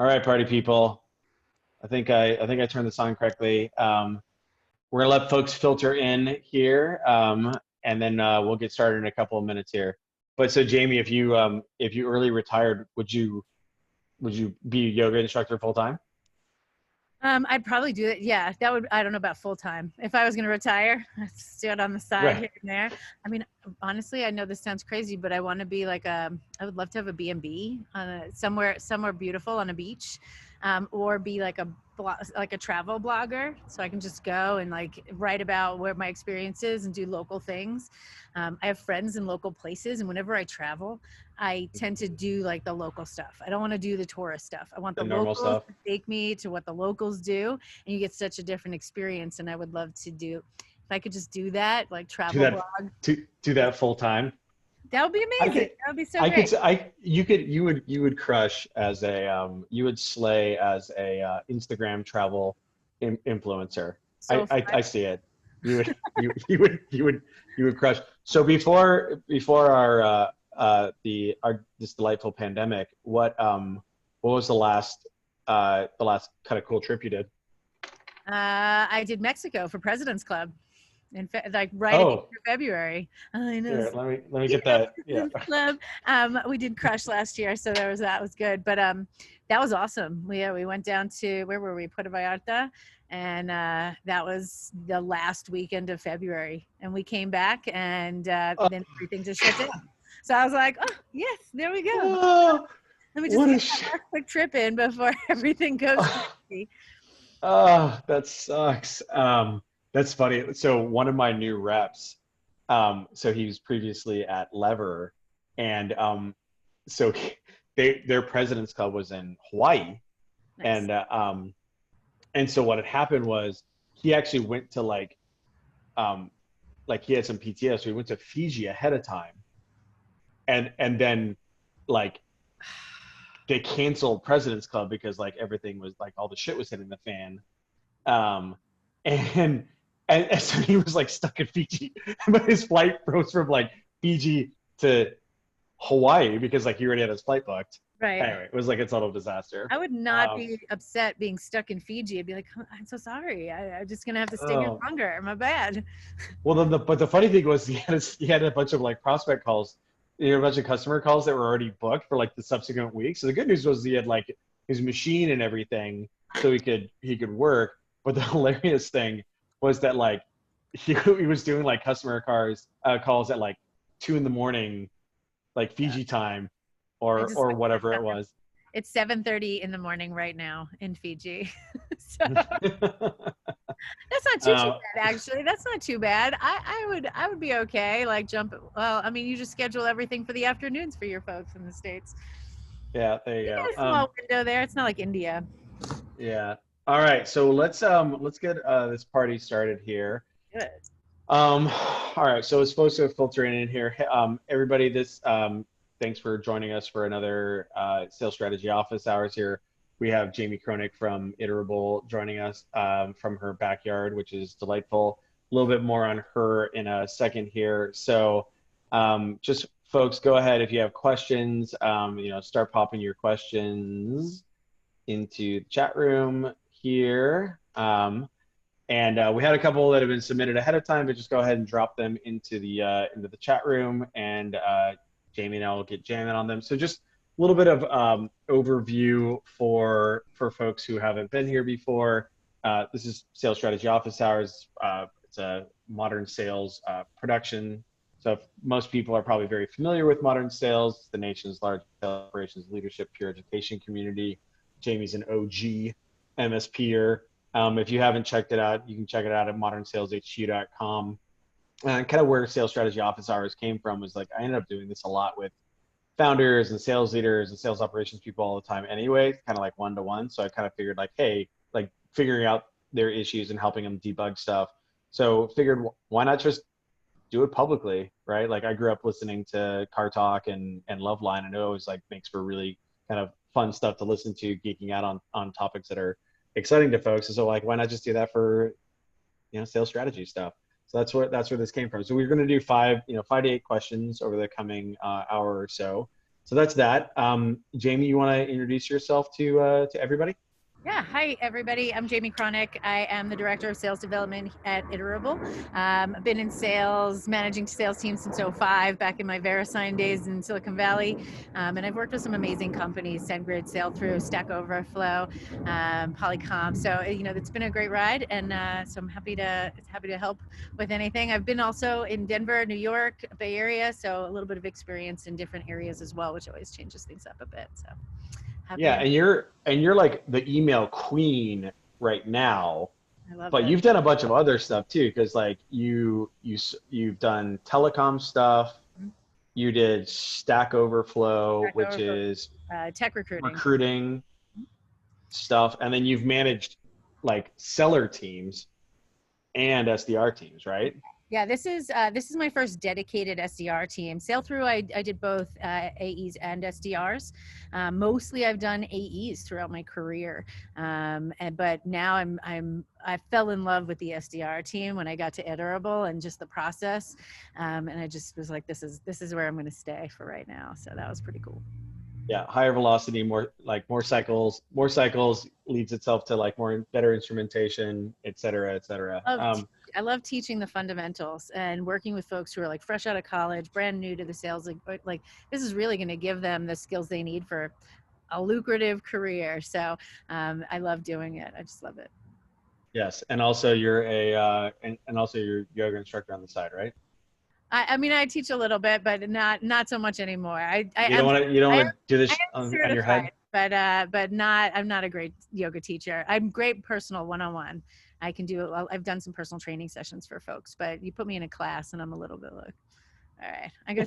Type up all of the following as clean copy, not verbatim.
All right, party people. I think I turned this on correctly. We're gonna let folks filter in here, and then we'll get started in a couple of minutes here. But so, Jamie, if you early retired, would you be a yoga instructor full time? I'd probably do it. Yeah, that would, I don't know about full time. If I was going to retire, I'd just do it on the side Right. here and there. I mean, honestly, I know this sounds crazy, but I want to be like I would love to have a B&B on somewhere beautiful on a beach, or be like like a travel blogger. So I can just go and like write about where my experience is and do local things. I have friends in local places, and whenever I travel, I tend to do like the local stuff. I don't want to do the tourist stuff. I want The the normal locals stuff. to take me to what the locals do, and you get such a different experience. And I would love to do, if I could just do that, like Do travel that blog. do that full time. That would be I amazing. could That would be so I could great. s- I you would crush as a you would slay as a Instagram travel influencer. So I see it. You would you would crush. So before our this delightful pandemic, what was the last kind of cool trip you did? I did Mexico for President's Club, like right at the end Oh, of February. I know. here, let me Yeah, get that. Yeah. President's Club. We did Crush last year, so that was good. But that was awesome. We went down to, where were we? Puerto Vallarta, and that was the last weekend of February. And we came back, and Oh, then everything just shut down. So I was like, oh yes, there we go. oh, Let me just what a get that last quick trip in before everything goes crazy. Oh, that sucks. That's funny. So one of my new reps, so he was previously at Lever, and so their President's Club was in Hawaii, Nice. and so what had happened was he actually went to um, like he had some PTO, so he went to Fiji ahead of time, and then like they canceled President's Club because like everything was like all the shit was hitting the fan. Um, and, and so he was like stuck in Fiji, but his flight froze from like Fiji to Hawaii because like he already had his flight booked. Right. Anyway, it was like a total disaster. I would not Um, be upset being stuck in Fiji. I'd be like, "Oh, I'm so sorry. I'm just gonna have to stay here oh, longer. My bad." well, then but the funny thing was he had a bunch of like prospect calls, a bunch of customer calls that were already booked for like the subsequent weeks. So the good news was he had like his machine and everything, so he could work. But the hilarious thing was that like he was doing like customer cars calls at like 2 in the morning, like Yeah. Fiji time, I or just or whatever it was. It's 7:30 in the morning right now in Fiji. So that's not too uh, bad actually. That's not too bad. I would be okay. Like jump. Well, I mean, you just schedule everything for the afternoons for your folks in the States. yeah, there you You go. got a small window there. It's not like India. Yeah. All right, so let's get this party started here. Good. Um, all right, so it's supposed to filter in here. Everybody, thanks for joining us for another sales strategy office hours here. We have Jaime Kronick from Iterable joining us from her backyard, which is delightful. A little bit more on her in a second here. So, just folks, go ahead if you have questions. Start popping your questions into the chat room here. And we had a couple that have been submitted ahead of time, but just go ahead and drop them into the chat room, and Jamie and I will get jamming on them. So just a little bit of overview for folks who haven't been here before. This is Sales Strategy Office Hours. It's a modern sales production. So most people are probably very familiar with modern sales, the nation's largest sales operations leadership peer education community. Jamie's an OG MSPer. If you haven't checked it out, you can check it out at modernsaleshq.com. And kind of where sales strategy office hours came from was like I ended up doing this a lot with founders and sales leaders and sales operations people all the time anyway, kind of like one to one. So I kind of figured like, hey, like figuring out their issues and helping them debug stuff. So figured why not just do it publicly, right? Like I grew up listening to Car Talk and Loveline, and it always like makes for really kind of fun stuff to listen to, geeking out on topics that are exciting to folks. And so like, why not just do that for sales strategy stuff? So that's where this came from. So we're going to do 5 to 8 questions over the coming hour or so. So that's that. Jaime, you want to introduce yourself to everybody? Yeah, hi everybody. I'm Jaime Kronick. I am the Director of Sales Development at Iterable. I've been in sales, managing sales teams since '05, back in my VeriSign days in Silicon Valley. And I've worked with some amazing companies, SendGrid, SailThrough, Stack Overflow, Polycom. So, it's been a great ride, and so I'm happy to help with anything. I've been also in Denver, New York, Bay Area, so a little bit of experience in different areas as well, which always changes things up a bit. So happy Yeah, to. and you're like the email queen right now, I love but it. you've done a bunch of other stuff too, because like you've done telecom stuff. You did Stack Overflow, Stack which Overflow, is tech recruiting. recruiting stuff, and then you've managed like seller teams and SDR teams, right? Yeah, this is my first dedicated SDR team. Sail through, I did both AEs and SDRs. Mostly, I've done AEs throughout my career, but now I fell in love with the SDR team when I got to Iterable and just the process, and I just was like, this is where I'm going to stay for right now. So that was pretty cool. Yeah, higher velocity, more cycles. More cycles leads itself to like better instrumentation, et cetera, et cetera. I love teaching the fundamentals and working with folks who are like fresh out of college, brand new to the sales. Like this is really going to give them the skills they need for a lucrative career. So I love doing it. I just love it. Yes, and also you're and also you're yoga instructor on the side, right? I mean, I teach a little bit, but not so much anymore. You don't want to do I this am on your head? certified, but not. I'm not a great yoga teacher. I'm great personal one-on-one. I can do. I've done some personal training sessions for folks, but you put me in a class, and I'm a little bit like, all right, I go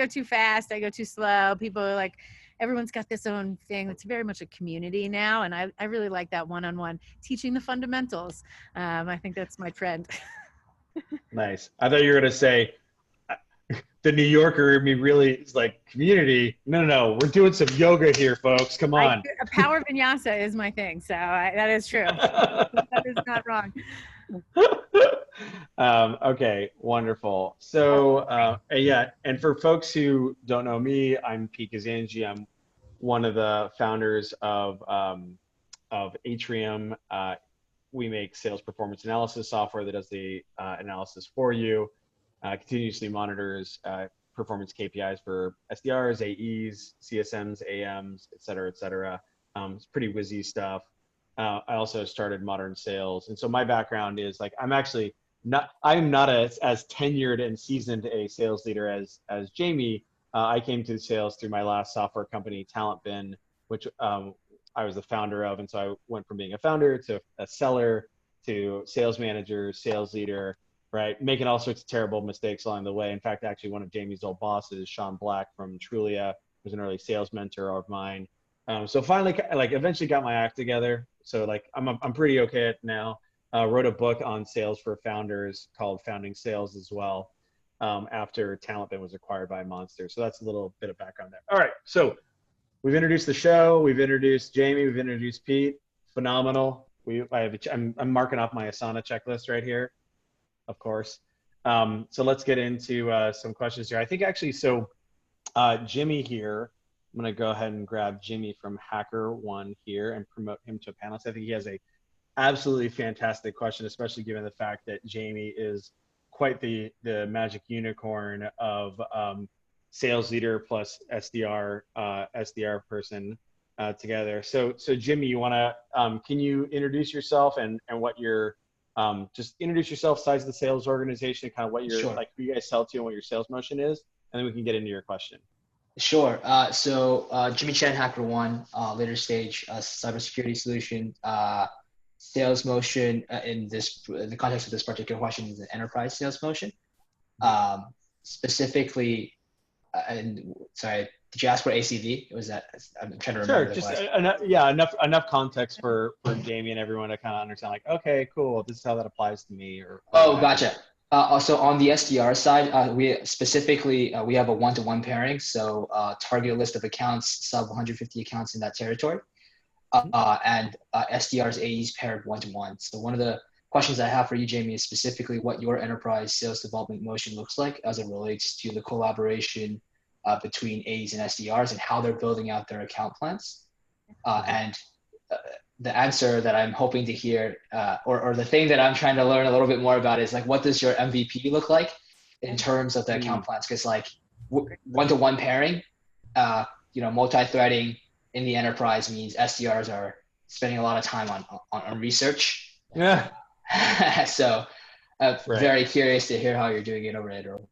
too fast. I go too slow. People are like, everyone's got this own thing. It's very much a community now, and I really like that one-on-one teaching the fundamentals. I think that's my trend. Nice. I thought you were gonna say the New Yorker in me really is like community. No, no, no. We're doing some yoga here, folks. Come on. A power vinyasa is my thing, so that is true. That is not wrong. Okay, wonderful. So, yeah, and for folks who don't know me, I'm Pete Kazanji. I'm one of the founders of Atrium. We make sales performance analysis software that does the analysis for you, continuously monitors performance KPIs for SDRs, AEs, CSMs, AMs, et cetera, et cetera. It's pretty whizzy stuff. I also started Modern Sales. And so my background is like, I'm not as tenured and seasoned a sales leader as Jaime. I came to sales through my last software company, TalentBin, which I was the founder of. And so I went from being a founder to a seller to sales manager, sales leader, right? Making all sorts of terrible mistakes along the way. In fact, actually one of Jamie's old bosses, Sean Black from Trulia, was an early sales mentor of mine. So finally, like eventually got my act together. So like I'm pretty okay at now. Wrote a book on sales for founders called Founding Sales as well, after TalentBin was acquired by Monster. So that's a little bit of background there. All right, so we've introduced the show. We've introduced Jaime. We've introduced Pete. Phenomenal. I'm marking off my Asana checklist right here, of course. So let's get into some questions here. I think actually, so Jimmy here, I'm going to go ahead and grab Jimmy from HackerOne here and promote him to a panelist. I think he has a absolutely fantastic question, especially given the fact that Jaime is quite the magic unicorn of sales leader plus SDR person together. So Jimmy, you want to can you introduce yourself and what your just introduce yourself, size of the sales organization, kind of what your like who you guys sell to and what your sales motion is, and then we can get into your question. Sure. So Jimmy Chen, HackerOne, later stage cybersecurity solution. Sales motion in the context of this particular question is an enterprise sales motion. Specifically, and sorry, did you ask for ACV? Was that? I'm trying to remember. Sure, just enough context for Jaime and everyone to kind of understand. Like, okay, cool, this is how that applies to me. Oh, gotcha. Also on the SDR side, we specifically we have a one-to-one pairing. So target list of accounts, sub 150 accounts in that territory. And SDRs, AEs paired one-to-one. So one of the questions I have for you, Jaime, is specifically what your enterprise sales development motion looks like as it relates to the collaboration between AEs and SDRs and how they're building out their account plans. And the answer that I'm hoping to hear, or the thing that I'm trying to learn a little bit more about is like, what does your MVP look like in terms of the account plans? Because like one-to-one pairing, multi-threading in the enterprise means SDRs are spending a lot of time on research. Yeah. So very curious to hear how you're doing it over at Iterable.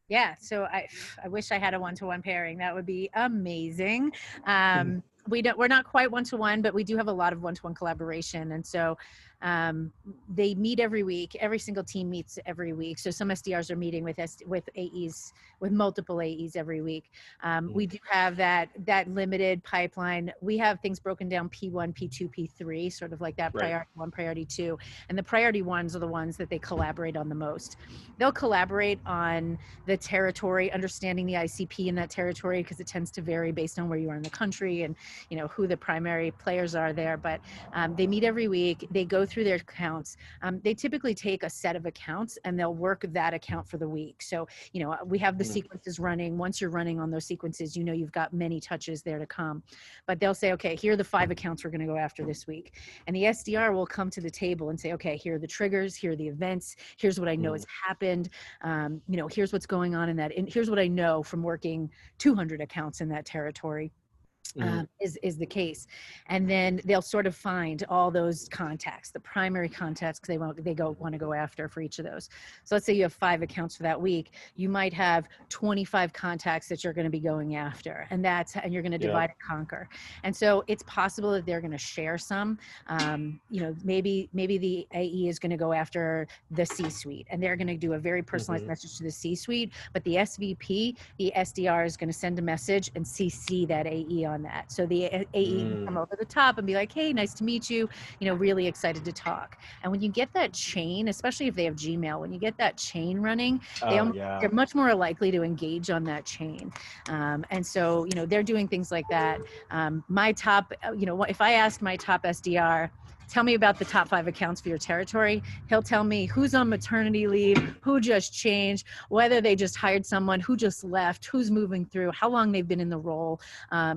Yeah, so I wish I had a one-to-one pairing. That would be amazing. We're not quite one-to-one, but we do have a lot of one-to-one collaboration. And so they meet every week. Every single team meets every week. So some SDRs are meeting with AEs, with multiple AEs every week. We do have that limited pipeline. We have things broken down P1, P2, P3, sort of like that, priority 1, priority 2. And the priority ones are the ones that they collaborate on the most. They'll collaborate on the territory, understanding the ICP in that territory, because it tends to vary based on where you are in the country and who the primary players are there. But they meet every week. They go through their accounts. They typically take a set of accounts and they'll work that account for the week. So we have the sequences running. Once you're running on those sequences, you've got many touches there to come. But they'll say, okay, here are the 5 accounts we're going to go after this week. And the SDR will come to the table and say, okay, here are the triggers, here are the events, here's what I know has happened, here's what's going on in that, and here's what I know from working 200 accounts in that territory. Is the case. And then they'll sort of find all those contacts, the primary contacts they want to go after for each of those. So let's say you have 5 accounts for that week. You might have 25 contacts that you're going to be going after, and you're going to divide and conquer. And so it's possible that they're going to share some. Maybe the AE is going to go after the C-suite, and they're going to do a very personalized message to the C-suite. But the SVP, the SDR, is going to send a message and CC that AE on that. So the AE can come over the top and be like, hey, nice to meet you, really excited to talk. And when you get that chain, especially if they have Gmail, when you get that chain running, they're much more likely to engage on that chain. And so, they're doing things like that. My top, if I ask my top SDR, tell me about the top 5 accounts for your territory, he'll tell me who's on maternity leave, who just changed, whether they just hired someone, who just left, who's moving through, how long they've been in the role.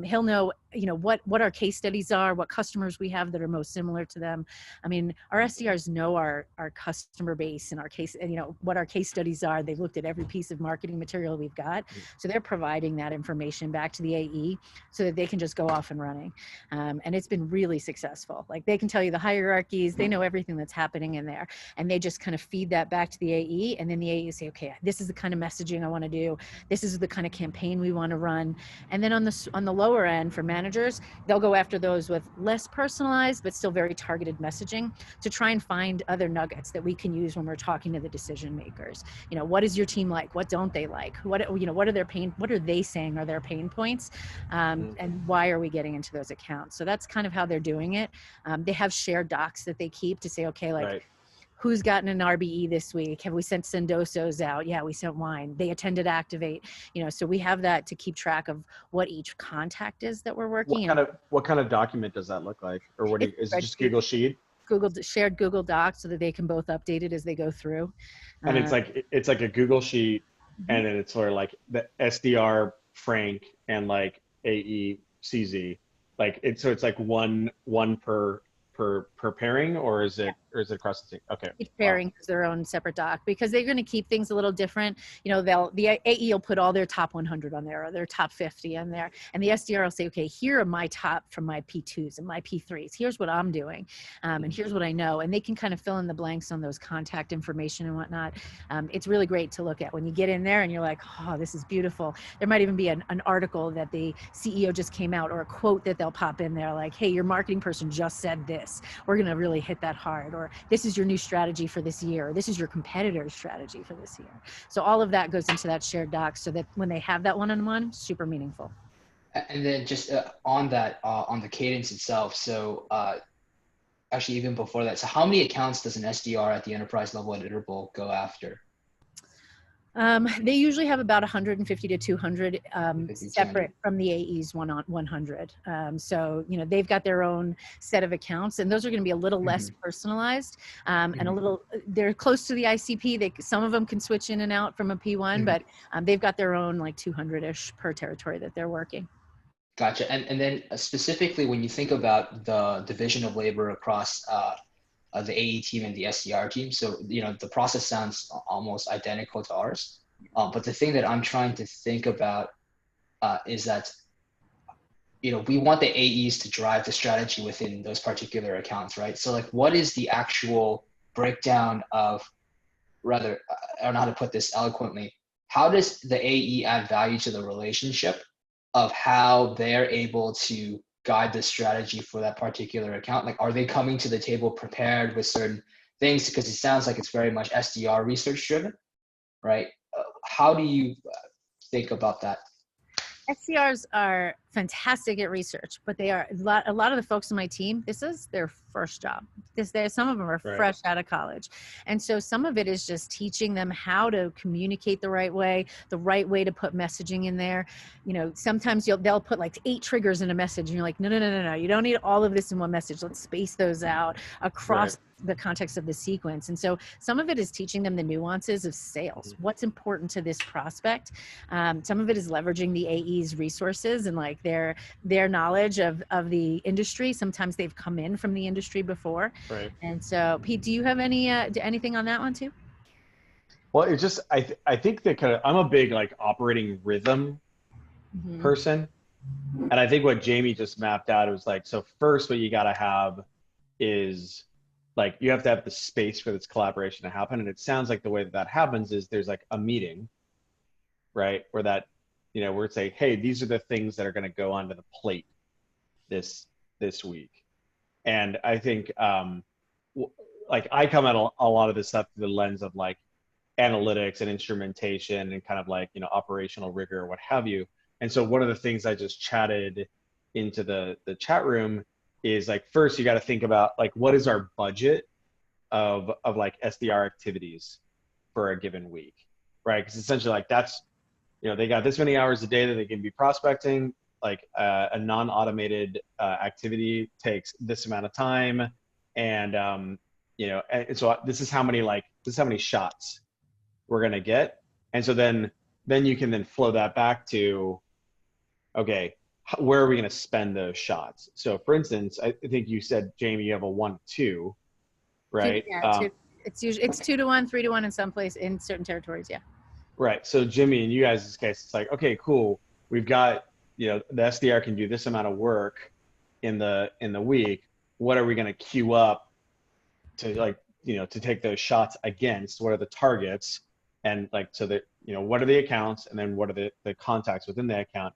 He'll know, what our case studies are, what customers we have that are most similar to them. I mean, our SDRs know our customer base and our case, what our case studies are. They've looked at every piece of marketing material we've got. So they're providing that information back to the AE so that they can just go off and running. And it's been really successful. Like, they can tell you the hierarchies, they know everything that's happening in there, and they just kind of feed that back to the AE, and then the AE say, okay, this is the kind of messaging I want to do, this is the kind of campaign we want to run. And then on the lower end for managers, they'll go after those with less personalized but still very targeted messaging to try and find other nuggets that we can use when we're talking to the decision makers. What is your team like? What don't they like? What are they saying are their pain points? And why are we getting into those accounts? So that's kind of how they're doing it. They have shared docs that they keep to say, okay, who's gotten an RBE this week? Have we sent Sendosos out? Yeah, we sent wine. They attended Activate. So we have that to keep track of what each contact is that we're working. What kind of document does that look like? Or is it just Google Sheet? Shared Google Docs so that they can both update it as they go through. And it's like a Google Sheet, and then it's sort of like the SDR Frank and like AE CZ. So it's like one per pairing, or is it across the team? Okay. Each pairing has their own separate doc because they're going to keep things a little different. The AE will put all their top 100 on there, or their top 50 on there. And the SDR will say, okay, here are my top from my P2s and my P3s. Here's what I'm doing. And here's what I know. And they can kind of fill in the blanks on those contact information and whatnot. It's really great to look at when you get in there and you're like, oh, this is beautiful. There might even be an article that the CEO just came out, or a quote that they'll pop in there like, hey, your marketing person just said this. We're going to really hit that hard. Or this is your new strategy for this year. Or this is your competitor's strategy for this year. So all of that goes into that shared doc so that when they have that one-on-one, super meaningful. And then just on that, on the cadence itself. So actually, even before that, so how many accounts does an SDR at the enterprise level at Iterable go after? They usually have about 150 to 200 50, separate from the AEs 100. So, you know, they've got their own set of accounts, and those are going to be a little less personalized and a little, they're close to the ICP. Some of them can switch in and out from a P1, but they've got their own like 200-ish per territory that they're working. Gotcha. And then specifically when you think about the division of labor across the AE team and the SDR team, so you know the process sounds almost identical to ours. But the thing that I'm trying to think about is that you know we want the AEs to drive the strategy within those particular accounts, right? So like, what is the actual breakdown of, rather, I don't know how to put this eloquently. How does the AE add value to the relationship of how they're able to guide the strategy for that particular account? Like, are they coming to the table prepared with certain things? Because it sounds like it's very much SDR research driven, right? How do you think about that? SDRs are fantastic at research, but they are a lot of the folks on my team, this is their first job. Some of them are fresh out of college. And so some of it is just teaching them how to communicate the right way to put messaging in there. You know, sometimes they'll put like 8 triggers in a message and you're like, no. You don't need all of this in one message. Let's space those out across the context of the sequence. And so some of it is teaching them the nuances of sales. What's important to this prospect? Some of it is leveraging the AE's resources and like their knowledge of the industry. Sometimes they've come in from the industry before. Right. And so Pete, do you have anything on that one too? Well, it just, I think that I'm a big like operating rhythm person. And I think what Jaime just mapped out, it was like, so first what you got to have is like, you have to have the space for this collaboration to happen. And it sounds like the way that happens is there's like a meeting, right? Where that, you know, where it's like, hey, these are the things that are going to go onto the plate this week. And I think, like I come at a lot of this stuff through the lens of like analytics and instrumentation and kind of like, you know, operational rigor or what have you. And so one of the things I just chatted into the chat room is like, first you got to think about like, what is our budget of like SDR activities for a given week, right? Because essentially like that's, you know, they got this many hours a day that they can be prospecting. Like a non-automated activity takes this amount of time. And, you know, and so this is how many shots we're going to get. And so then you can then flow that back to, okay, where are we going to spend those shots? So for instance, I think you said, Jaime, you have a 1-2, right? It's usually 2-to-1, 3-to-1 in some place in certain territories. Yeah. Right. So Jimmy, in you guys' case, it's like, okay, cool. We've got, you know, the SDR can do this amount of work in the week. What are we going to queue up to, like, you know, to take those shots against? What are the targets? And like, so that, you know, what are the accounts? And then what are the contacts within the account?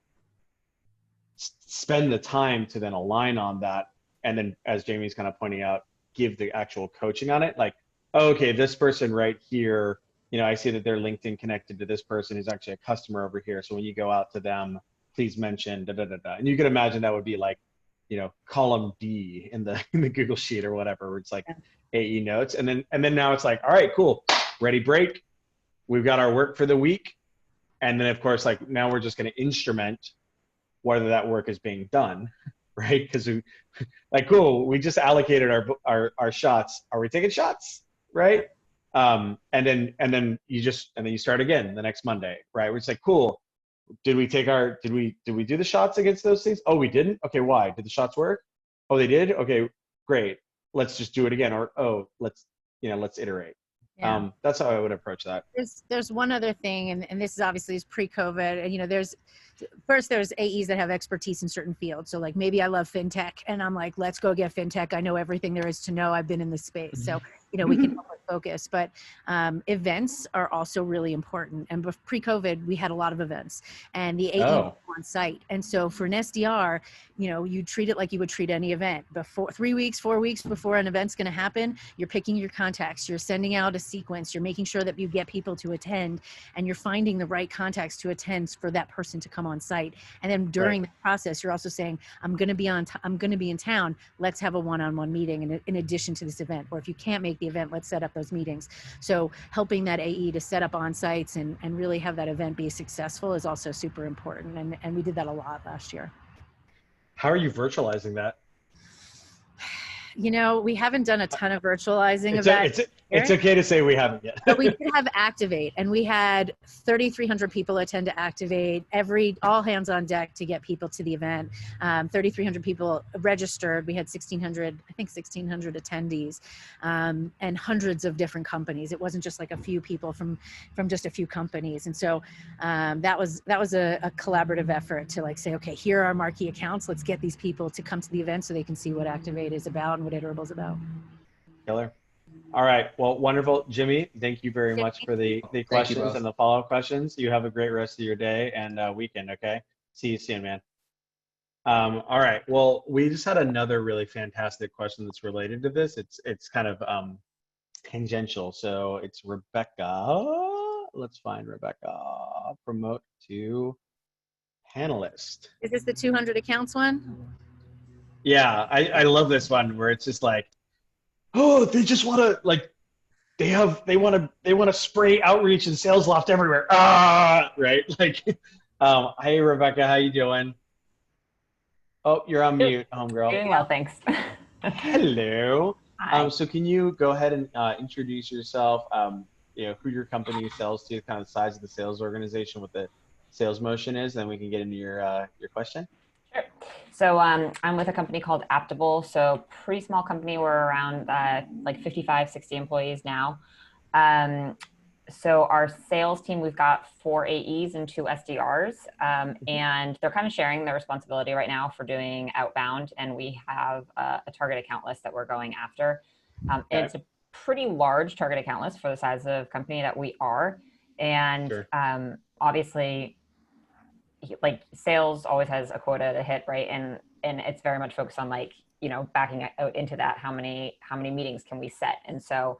Spend the time to then align on that. And then as Jamie's kind of pointing out, give the actual coaching on it. Like, oh, okay, this person right here, you know, I see that they're LinkedIn connected to this person who's actually a customer over here. So when you go out to them, please mention da da da da. And you can imagine that would be like, you know, column D in the Google Sheet or whatever, where it's like AE notes. And then now it's like, all right, cool, ready, break. We've got our work for the week. And then of course, like now we're just going to instrument whether that work is being done, right? Because we, like, cool, we just allocated our shots. Are we taking shots, right? And then you start again the next Monday, right? We're just like, cool. Did we do the shots against those things? Oh, we didn't. Okay, why? Did the shots work? Oh, they did. Okay, great. Let's just do it again. Or let's iterate. Yeah. That's how I would approach that. There's one other thing, and this is obviously pre-COVID, and you know, there's AEs that have expertise in certain fields. So like maybe I love fintech and I'm like, let's go get fintech. I know everything there is to know. I've been in this space. So, you know, we can help with focus, but events are also really important. And pre-COVID, we had a lot of events and the AE on site. And so for an SDR, you know, you treat it like you would treat any event. Before 3 weeks, 4 weeks before an event's going to happen, you're picking your contacts, you're sending out a sequence, you're making sure that you get people to attend, and you're finding the right contacts to attend for that person to come on site. And then during the process, you're also saying, I'm going to be in town. Let's have a one-on-one meeting in addition to this event. Or if you can't make make the event, let's set up those meetings. So helping that AE to set up on sites and really have that event be successful is also super important. And we did that a lot last year. How are you virtualizing that? You know, we haven't done a ton of virtualizing of that. It's okay to say we haven't yet. But we did have Activate, and we had 3,300 people attend to Activate, all hands on deck to get people to the event. 3,300 people registered. We had 1,600 attendees, and hundreds of different companies. It wasn't just like a few people from just a few companies. And so that was a collaborative effort to like say, okay, here are our marquee accounts. Let's get these people to come to the event so they can see what Activate is about and what Iterable is about. Killer. All right. Well, wonderful. Jimmy, thank you very much for the questions and the follow-up questions. You have a great rest of your day and weekend, okay? See you soon, man. All right. Well, we just had another really fantastic question that's related to this. It's kind of tangential. So it's Rebecca. Let's find Rebecca. Promote to panelist. Is this the 200 accounts one? Yeah, I love this one where it's just like, oh, they just want to like, they want to spray outreach and sales loft everywhere. Right? Like, hey Rebecca, how you doing? Oh, you're on mute, homegirl. Doing well, thanks. Hello. Hi. So can you go ahead and introduce yourself? You know, who your company sells to, kind of the size of the sales organization, what the sales motion is, then we can get into your question. Sure. So I'm with a company called Iterable. So pretty small company. We're around like 55, 60 employees now. So our sales team, we've got 4 AEs and 2 SDRs, and they're kind of sharing the responsibility right now for doing outbound. And we have a target account list that we're going after. And it's a pretty large target account list for the size of company that we are. And Sure. Obviously, like sales always has a quota to hit, right? And it's very much focused on like, you know, backing out into that, how many meetings can we set? And so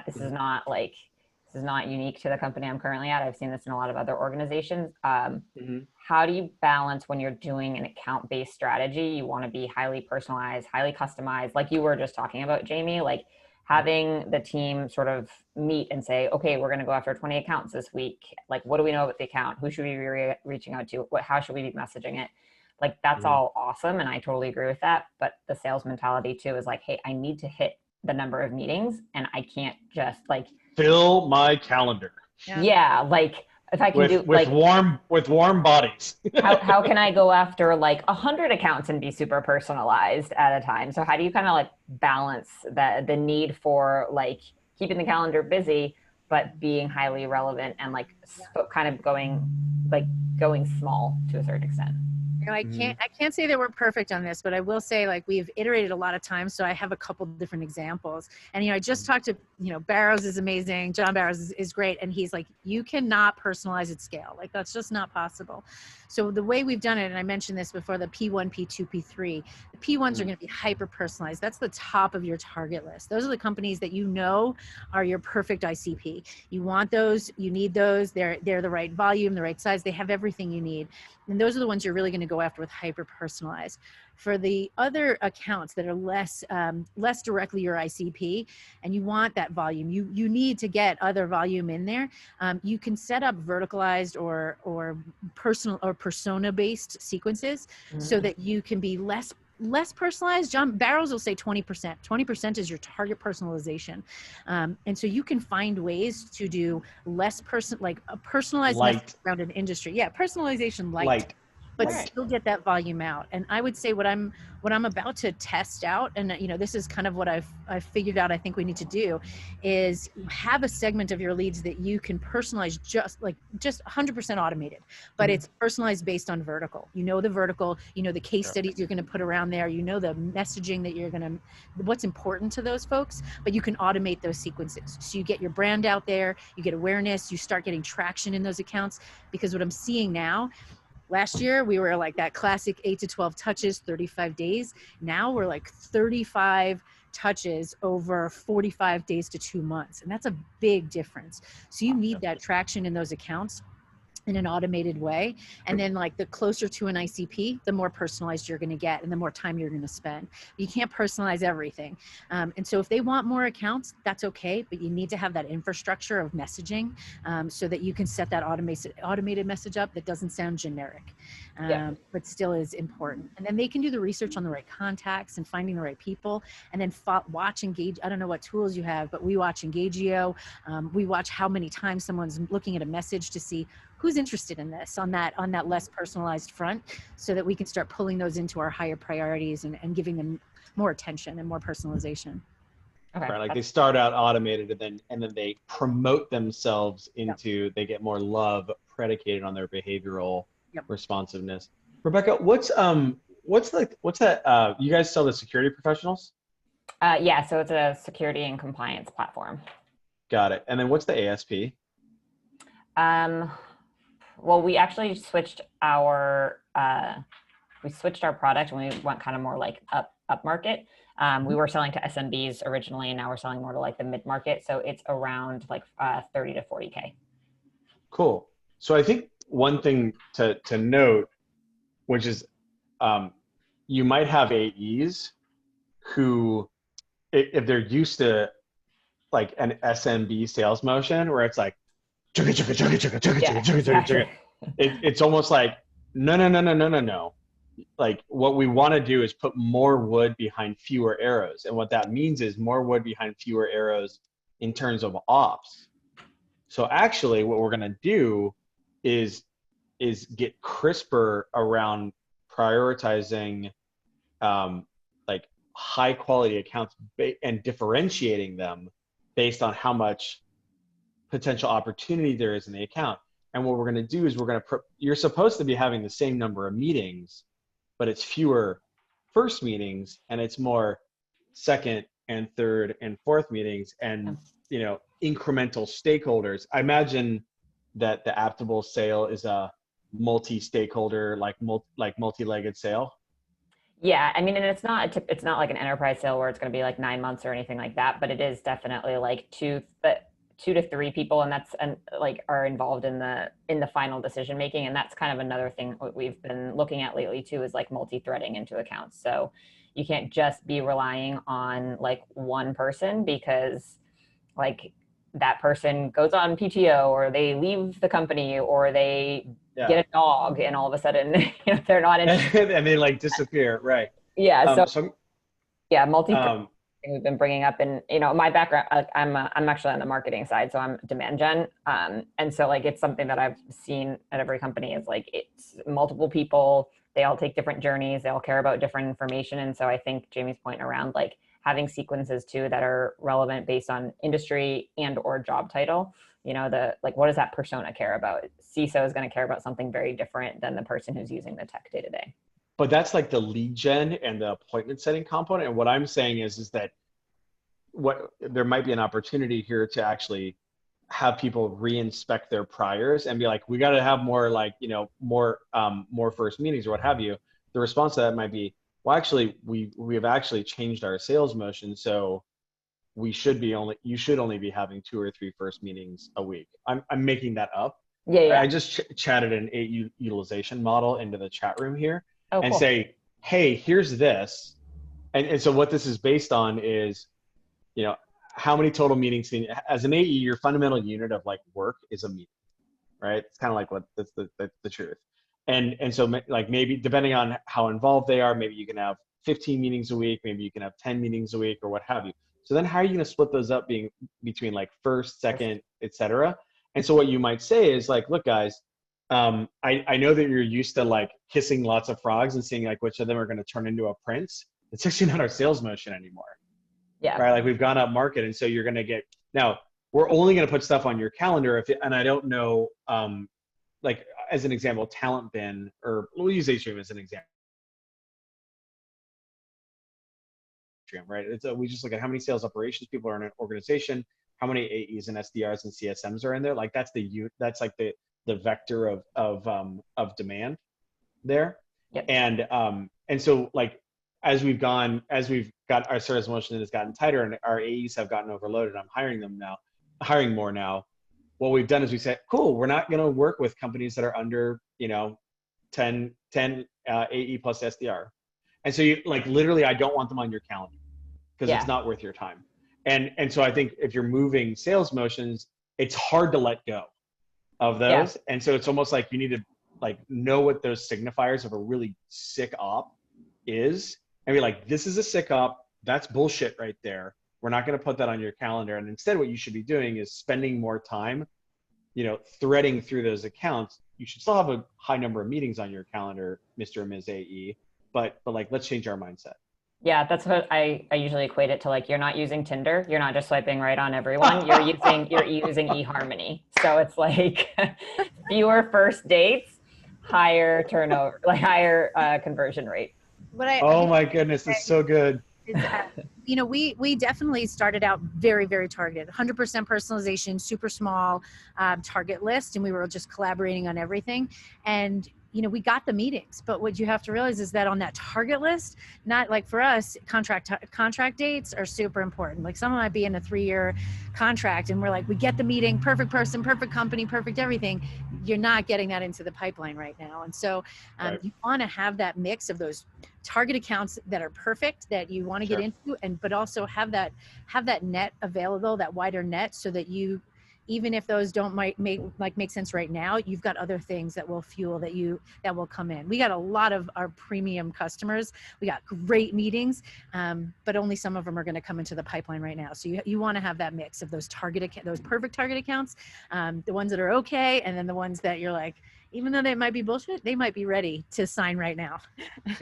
this is not unique to the company I'm currently at. I've seen this in a lot of other organizations. How do you balance when you're doing an account-based strategy? You want to be highly personalized, highly customized, like you were just talking about, Jamie, like having the team sort of meet and say, okay, we're going to go after 20 accounts this week. Like, what do we know about the account? Who should we be reaching out to? How should we be messaging it? Like, that's all awesome. And I totally agree with that. But the sales mentality too is like, hey, I need to hit the number of meetings and I can't just like fill my calendar. Yeah. Like if I can with warm bodies. how can I go after like 100 accounts and be super personalized at a time? So how do you kind of like balance the need for like keeping the calendar busy, but being highly relevant and like kind of going small to a certain extent? You know, I can't say that we're perfect on this, but I will say like we've iterated a lot of times. So I have a couple different examples. And, you know, I just talked to, you know, Barrows is amazing. John Barrows is great. And he's like, you cannot personalize at scale. Like that's just not possible. So the way we've done it, and I mentioned this before, the P1, P2, P3, the P1s are going to be hyper personalized. That's the top of your target list. Those are the companies that you know are your perfect ICP. You want those, you need those. They're the right volume, the right size. They have everything you need. And those are the ones you're really going to go after with hyper personalized. For the other accounts that are less directly your ICP, and you want that volume, you need to get other volume in there. You can set up verticalized or personal or persona based sequences so that you can be less personalized. John Barrows will say 20%. 20% is your target personalization. And so you can find ways to do less like a personalized message around an industry. Yeah, personalization light. But still get that volume out. And I would say what I'm about to test out, and you know, this is kind of what I've figured out I think we need to do, is have a segment of your leads that you can personalize just 100% automated, but it's personalized based on vertical. You know the vertical, you know the case studies you're going to put around there, you know the messaging that you're going to, what's important to those folks, but you can automate those sequences. So you get your brand out there, you get awareness, you start getting traction in those accounts, because what I'm seeing now, last year, we were like that classic 8 to 12 touches, 35 days. Now we're like 35 touches over 45 days to 2 months. And that's a big difference. So you need that traction in those accounts. in an automated way. And then like the closer to an ICP, the more personalized you're going to get and the more time you're going to spend. You can't personalize everything. And so if they want more accounts, that's okay, but you need to have that infrastructure of messaging so that you can set that automated message up that doesn't sound generic, but still is important. And then they can do the research on the right contacts and finding the right people, and then watch Engage. I don't know what tools you have, but we watch Engagio. We watch how many times someone's looking at a message to see who's interested in this on that less personalized front, so that we can start pulling those into our higher priorities and giving them more attention and more personalization. Okay. Right, like they start out automated and then they promote themselves into, they get more love predicated on their behavioral responsiveness. Rebecca, what's that? You guys sell to security professionals? Yeah, so it's a security and compliance platform. Got it. And then what's the ASP? Well, we actually switched our product and we went kind of more like up market. We were selling to SMBs originally, and now we're selling more to like the mid market. So it's around like 30 to 40K. Cool. So I think one thing to note, which is you might have AEs who, if they're used to like an SMB sales motion where it's like, it's almost like, no. Like what we want to do is put more wood behind fewer arrows. And what that means is more wood behind fewer arrows in terms of ops. So actually what we're going to do is get crisper around prioritizing like high quality accounts and differentiating them based on how much potential opportunity there is in the account. And what we're going to do is you're supposed to be having the same number of meetings, but it's fewer first meetings and it's more second and third and fourth meetings and, incremental stakeholders. I imagine that the Iterable sale is a multi-stakeholder, like multi-legged sale. Yeah, I mean, and it's not like an enterprise sale where it's going to be like 9 months or anything like that, but it is definitely like 2 to 3 people, and are involved in the final decision making. And that's kind of another thing we've been looking at lately too, is like multi-threading into accounts. So you can't just be relying on like one person, because like that person goes on PTO or they leave the company or they get a dog and all of a sudden they're not interested. And they like disappear, right? Yeah. Multi we've been bringing up, and my background, I'm actually on the marketing side, so I'm demand gen, and so like it's something that I've seen at every company is like it's multiple people, they all take different journeys, they all care about different information. And so I think Jamie's point around like having sequences too that are relevant based on industry and or job title, what does that persona care about? CISO is going to care about something very different than the person who's using the tech day to day. But that's like the lead gen and the appointment setting component. And what I'm saying is that there might be an opportunity here to actually have people re-inspect their priors and be like, we got to have more like, more first meetings or what have you. The response to that might be, well, actually, we have actually changed our sales motion. So you should only be having 2 or 3 first meetings a week. I'm making that up. Yeah. I just chatted an 8 utilization model into the chat room here. And cool. Say, hey, here's this. And so what this is based on is, how many total meetings as an AE, your fundamental unit of like work is a meeting, right? It's kind of like that's the truth. And so like maybe depending on how involved they are, maybe you can have 15 meetings a week, maybe you can have 10 meetings a week or what have you. So then how are you going to split those up being between like first, second, et cetera? And so what you might say is like, look guys, I know that you're used to like kissing lots of frogs and seeing like which of them are going to turn into a prince. It's actually not our sales motion anymore. Yeah. Right. Like we've gone up market. And so you're going to get, now we're only going to put stuff on your calendar and I don't know, like as an example, Talent Bin, or we'll use Atrium as an example. Right. We just look at how many sales operations people are in an organization, how many AEs and SDRs and CSMs are in there. Like that's like the vector of demand there. Yep. And so like, as we've got our sales motion has gotten tighter and our AEs have gotten overloaded, I'm hiring more now. what we've done is we said, cool, we're not going to work with companies that are under, 10 AE plus SDR. And so you like, literally, I don't want them on your calendar because Yeah. it's not worth your time. And so I think if you're moving sales motions, it's hard to let go of those. And so it's almost like you need to like know what those signifiers of a really sick op is and be like, this is a sick op. That's bullshit right there. We're not going to put that on your calendar. And instead what you should be doing is spending more time, threading through those accounts. You should still have a high number of meetings on your calendar, Mr. and Ms. AE, but like, let's change our mindset. Yeah, that's what I usually equate it to. Like, you're not using Tinder. You're not just swiping right on everyone. You're using eHarmony. So it's like fewer first dates, higher turnover, like higher conversion rate. Oh my goodness, it's so good. We definitely started out very, very targeted, 100% personalization, super small target list, and we were just collaborating on everything. And we got the meetings, but what you have to realize is that on that target list, not like for us, contract dates are super important. Like someone might be in a 3-year contract and we're like, we get the meeting, perfect person, perfect company, perfect everything. You're not getting that into the pipeline right now. And so you want to have that mix of those target accounts that are perfect that you want to get into, but also have that net available, that wider net, so that you, even if those don't make sense right now, you've got other things that will fuel that will come in. We got a lot of our premium customers. We got great meetings, but only some of them are going to come into the pipeline right now. So you want to have that mix of those those perfect target accounts, the ones that are okay, and then the ones that you're like, even though they might be bullshit, they might be ready to sign right now.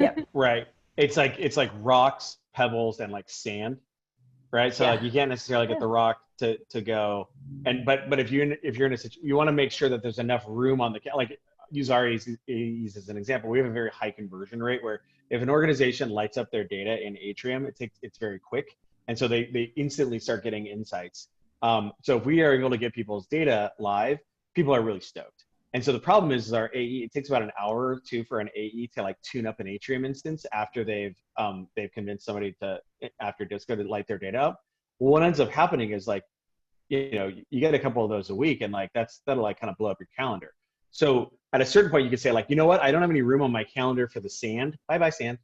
Yep. Right. It's like rocks, pebbles, and like sand. Right. So like you can't necessarily get the rock to go. But if you're in a situation, you want to make sure that there's enough room on the, like use our AEs as an example. We have a very high conversion rate where if an organization lights up their data in Atrium, it's very quick. And so they instantly start getting insights. So if we are able to get people's data live, people are really stoked. And so the problem is our AE, it takes about an hour or two for an AE to like tune up an Atrium instance after they've convinced somebody after Disco to light their data up. Well, what ends up happening is like, you get a couple of those a week, and like that'll like kind of blow up your calendar. So at a certain point you could say like, you know what? I don't have any room on my calendar for the sand. Bye sand.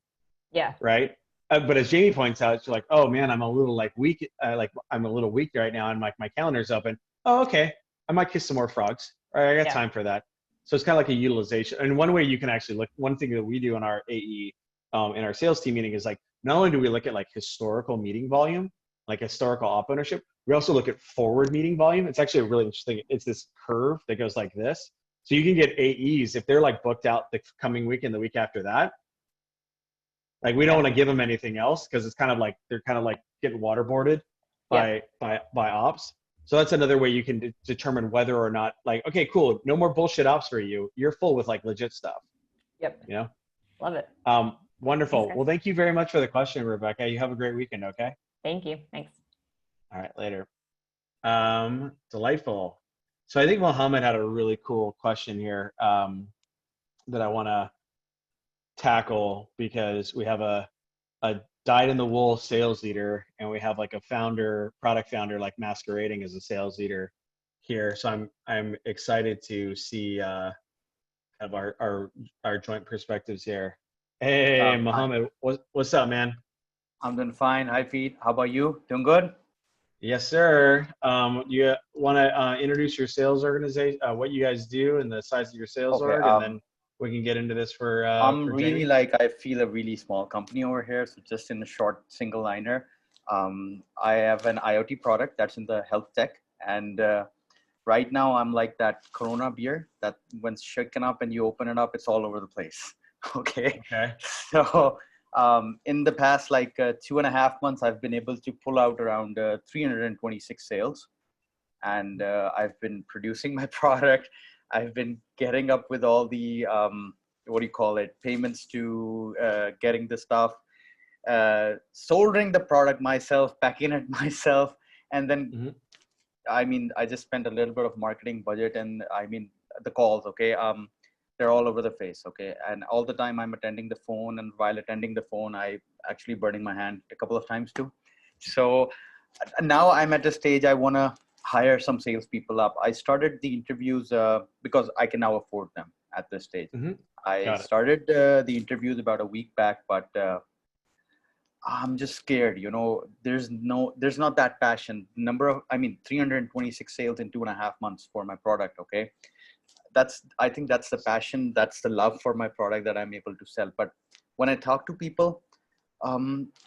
Yeah. Right. But as Jaime points out, she's like, oh man, I'm a little like weak. I'm a little weak right now, and like my calendar's open. Oh, okay. I might kiss some more frogs. All right, I got time for that. So it's kind of like a utilization. And one way you can actually look, one thing that we do in our AE, in our sales team meeting is like, not only do we look at like historical meeting volume, like historical op ownership, we also look at forward meeting volume. It's actually really interesting. It's this curve that goes like this. So you can get AEs, if they're like booked out the coming week and the week after that, like we don't want to give them anything else because it's kind of like, they're kind of like getting waterboarded by ops. So that's another way you can determine whether or not like, okay, cool. No more bullshit ops for you. You're full with like legit stuff. Yep. Love it. Wonderful. Thanks, well, thank you very much for the question, Rebecca. You have a great weekend. Okay. Thank you. Thanks. All right. Later. Delightful. So I think Mohammed had a really cool question here that I want to tackle because we have a dyed-in-the-wool sales leader, and we have like a product founder, like masquerading as a sales leader here. So I'm excited to see kind of our joint perspectives here. Hey, Mohammed, what's up, man? I'm doing fine. Hi, Pete. How about you? Doing good? Yes, sir. You want to introduce your sales organization, what you guys do, and the size of your sales org, and then we can get into this for. I'm for really Jaime. I feel a really small company over here. So just in a short single liner, I have an IoT product that's in the health tech. And right now I'm like that Corona beer that when shaken up and you open it up, it's all over the place. Okay. So in the past, like 2.5 months, I've been able to pull out around 326 sales. And I've been producing my product. I've been getting up with all the, payments to getting the stuff, soldering the product myself, packing it myself. And then, I just spent a little bit of marketing budget, and the calls, okay. They're all over the face, okay. And all the time I'm attending the phone, and while attending the phone, I actually burning my hand a couple of times too. So now I'm at a stage I want to hire some salespeople up. I started the interviews because I can now afford them at this stage. I started the interviews about a week back, but I'm just scared. You know, there's not that passion. 326 sales in 2.5 months for my product. Okay, I think that's the passion, that's the love for my product that I'm able to sell. But when I talk to people,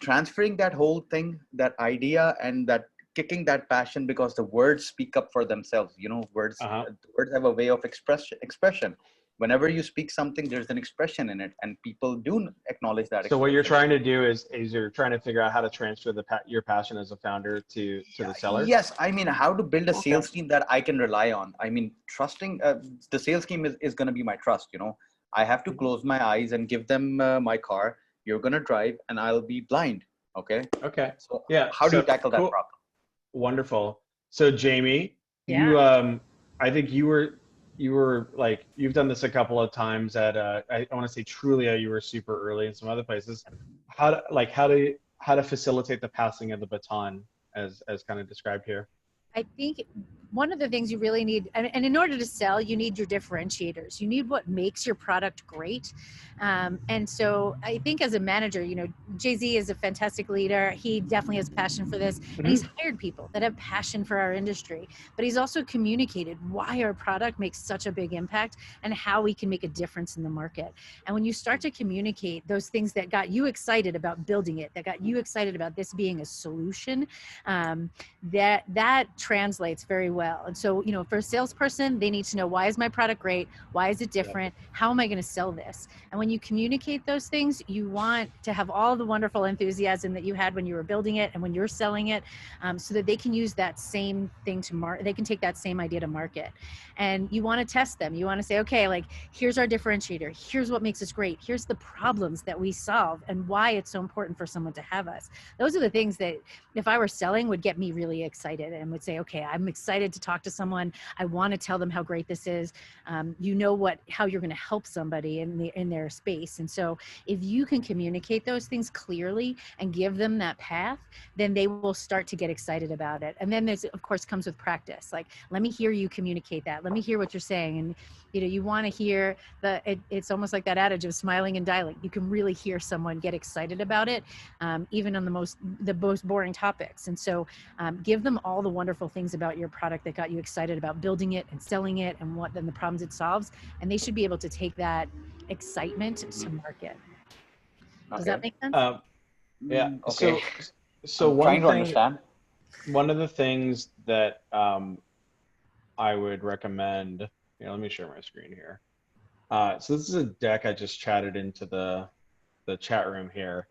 transferring that whole thing, that idea, and that kicking that passion, because the words speak up for themselves. You know, words have a way of expression. Whenever you speak something, there's an expression in it, and people do acknowledge that. So what you're trying to do is you're trying to figure out how to transfer your passion as a founder to the seller. Yes, I mean, how to build a sales team that I can rely on. I mean, trusting the sales team is going to be my trust. You know, I have to close my eyes and give them my car. You're going to drive, and I'll be blind. Okay. So how do you tackle that problem? Wonderful. So Jaime, you I think you were like, you've done this a couple of times at I want to say Trulia, you were super early in some other places. How to facilitate the passing of the baton as kind of described here? I think one of the things you really need, and in order to sell, you need your differentiators. You need what makes your product great. And so I think as a manager, you know, Jay-Z is a fantastic leader. He definitely has passion for this. And he's hired people that have passion for our industry. But he's also communicated why our product makes such a big impact and how we can make a difference in the market. And when you start to communicate those things that got you excited about building it, that got you excited about this being a solution, that translates very well. And so, you know, for a salesperson, they need to know, why is my product great? Why is it different? How am I going to sell this? And when you communicate those things, you want to have all the wonderful enthusiasm that you had when you were building it and when you're selling it, so that they can use that same thing to market. They can take that same idea to market. And you want to test them. You want to say, okay, like, here's our differentiator. Here's what makes us great. Here's the problems that we solve and why it's so important for someone to have us. Those are the things that, if I were selling, would get me really excited and would say, okay, I'm excited to talk to someone. I want to tell them how great this is. You know how you're going to help somebody in their space. And so if you can communicate those things clearly and give them that path, then they will start to get excited about it. And then there's, of course, comes with practice. Like, let me hear you communicate that. Let me hear what you're saying. And, you know, you want to hear it's almost like that adage of smiling and dialing. You can really hear someone get excited about it, even on the most boring topics. And so give them all the wonderful things about your product that got you excited about building it and selling it, and the problems it solves. And they should be able to take that excitement to market. Does that make sense? Yeah. Okay. So trying to understand. One of the things that I would recommend, let me share my screen here. So this is a deck I just chatted into the chat room here.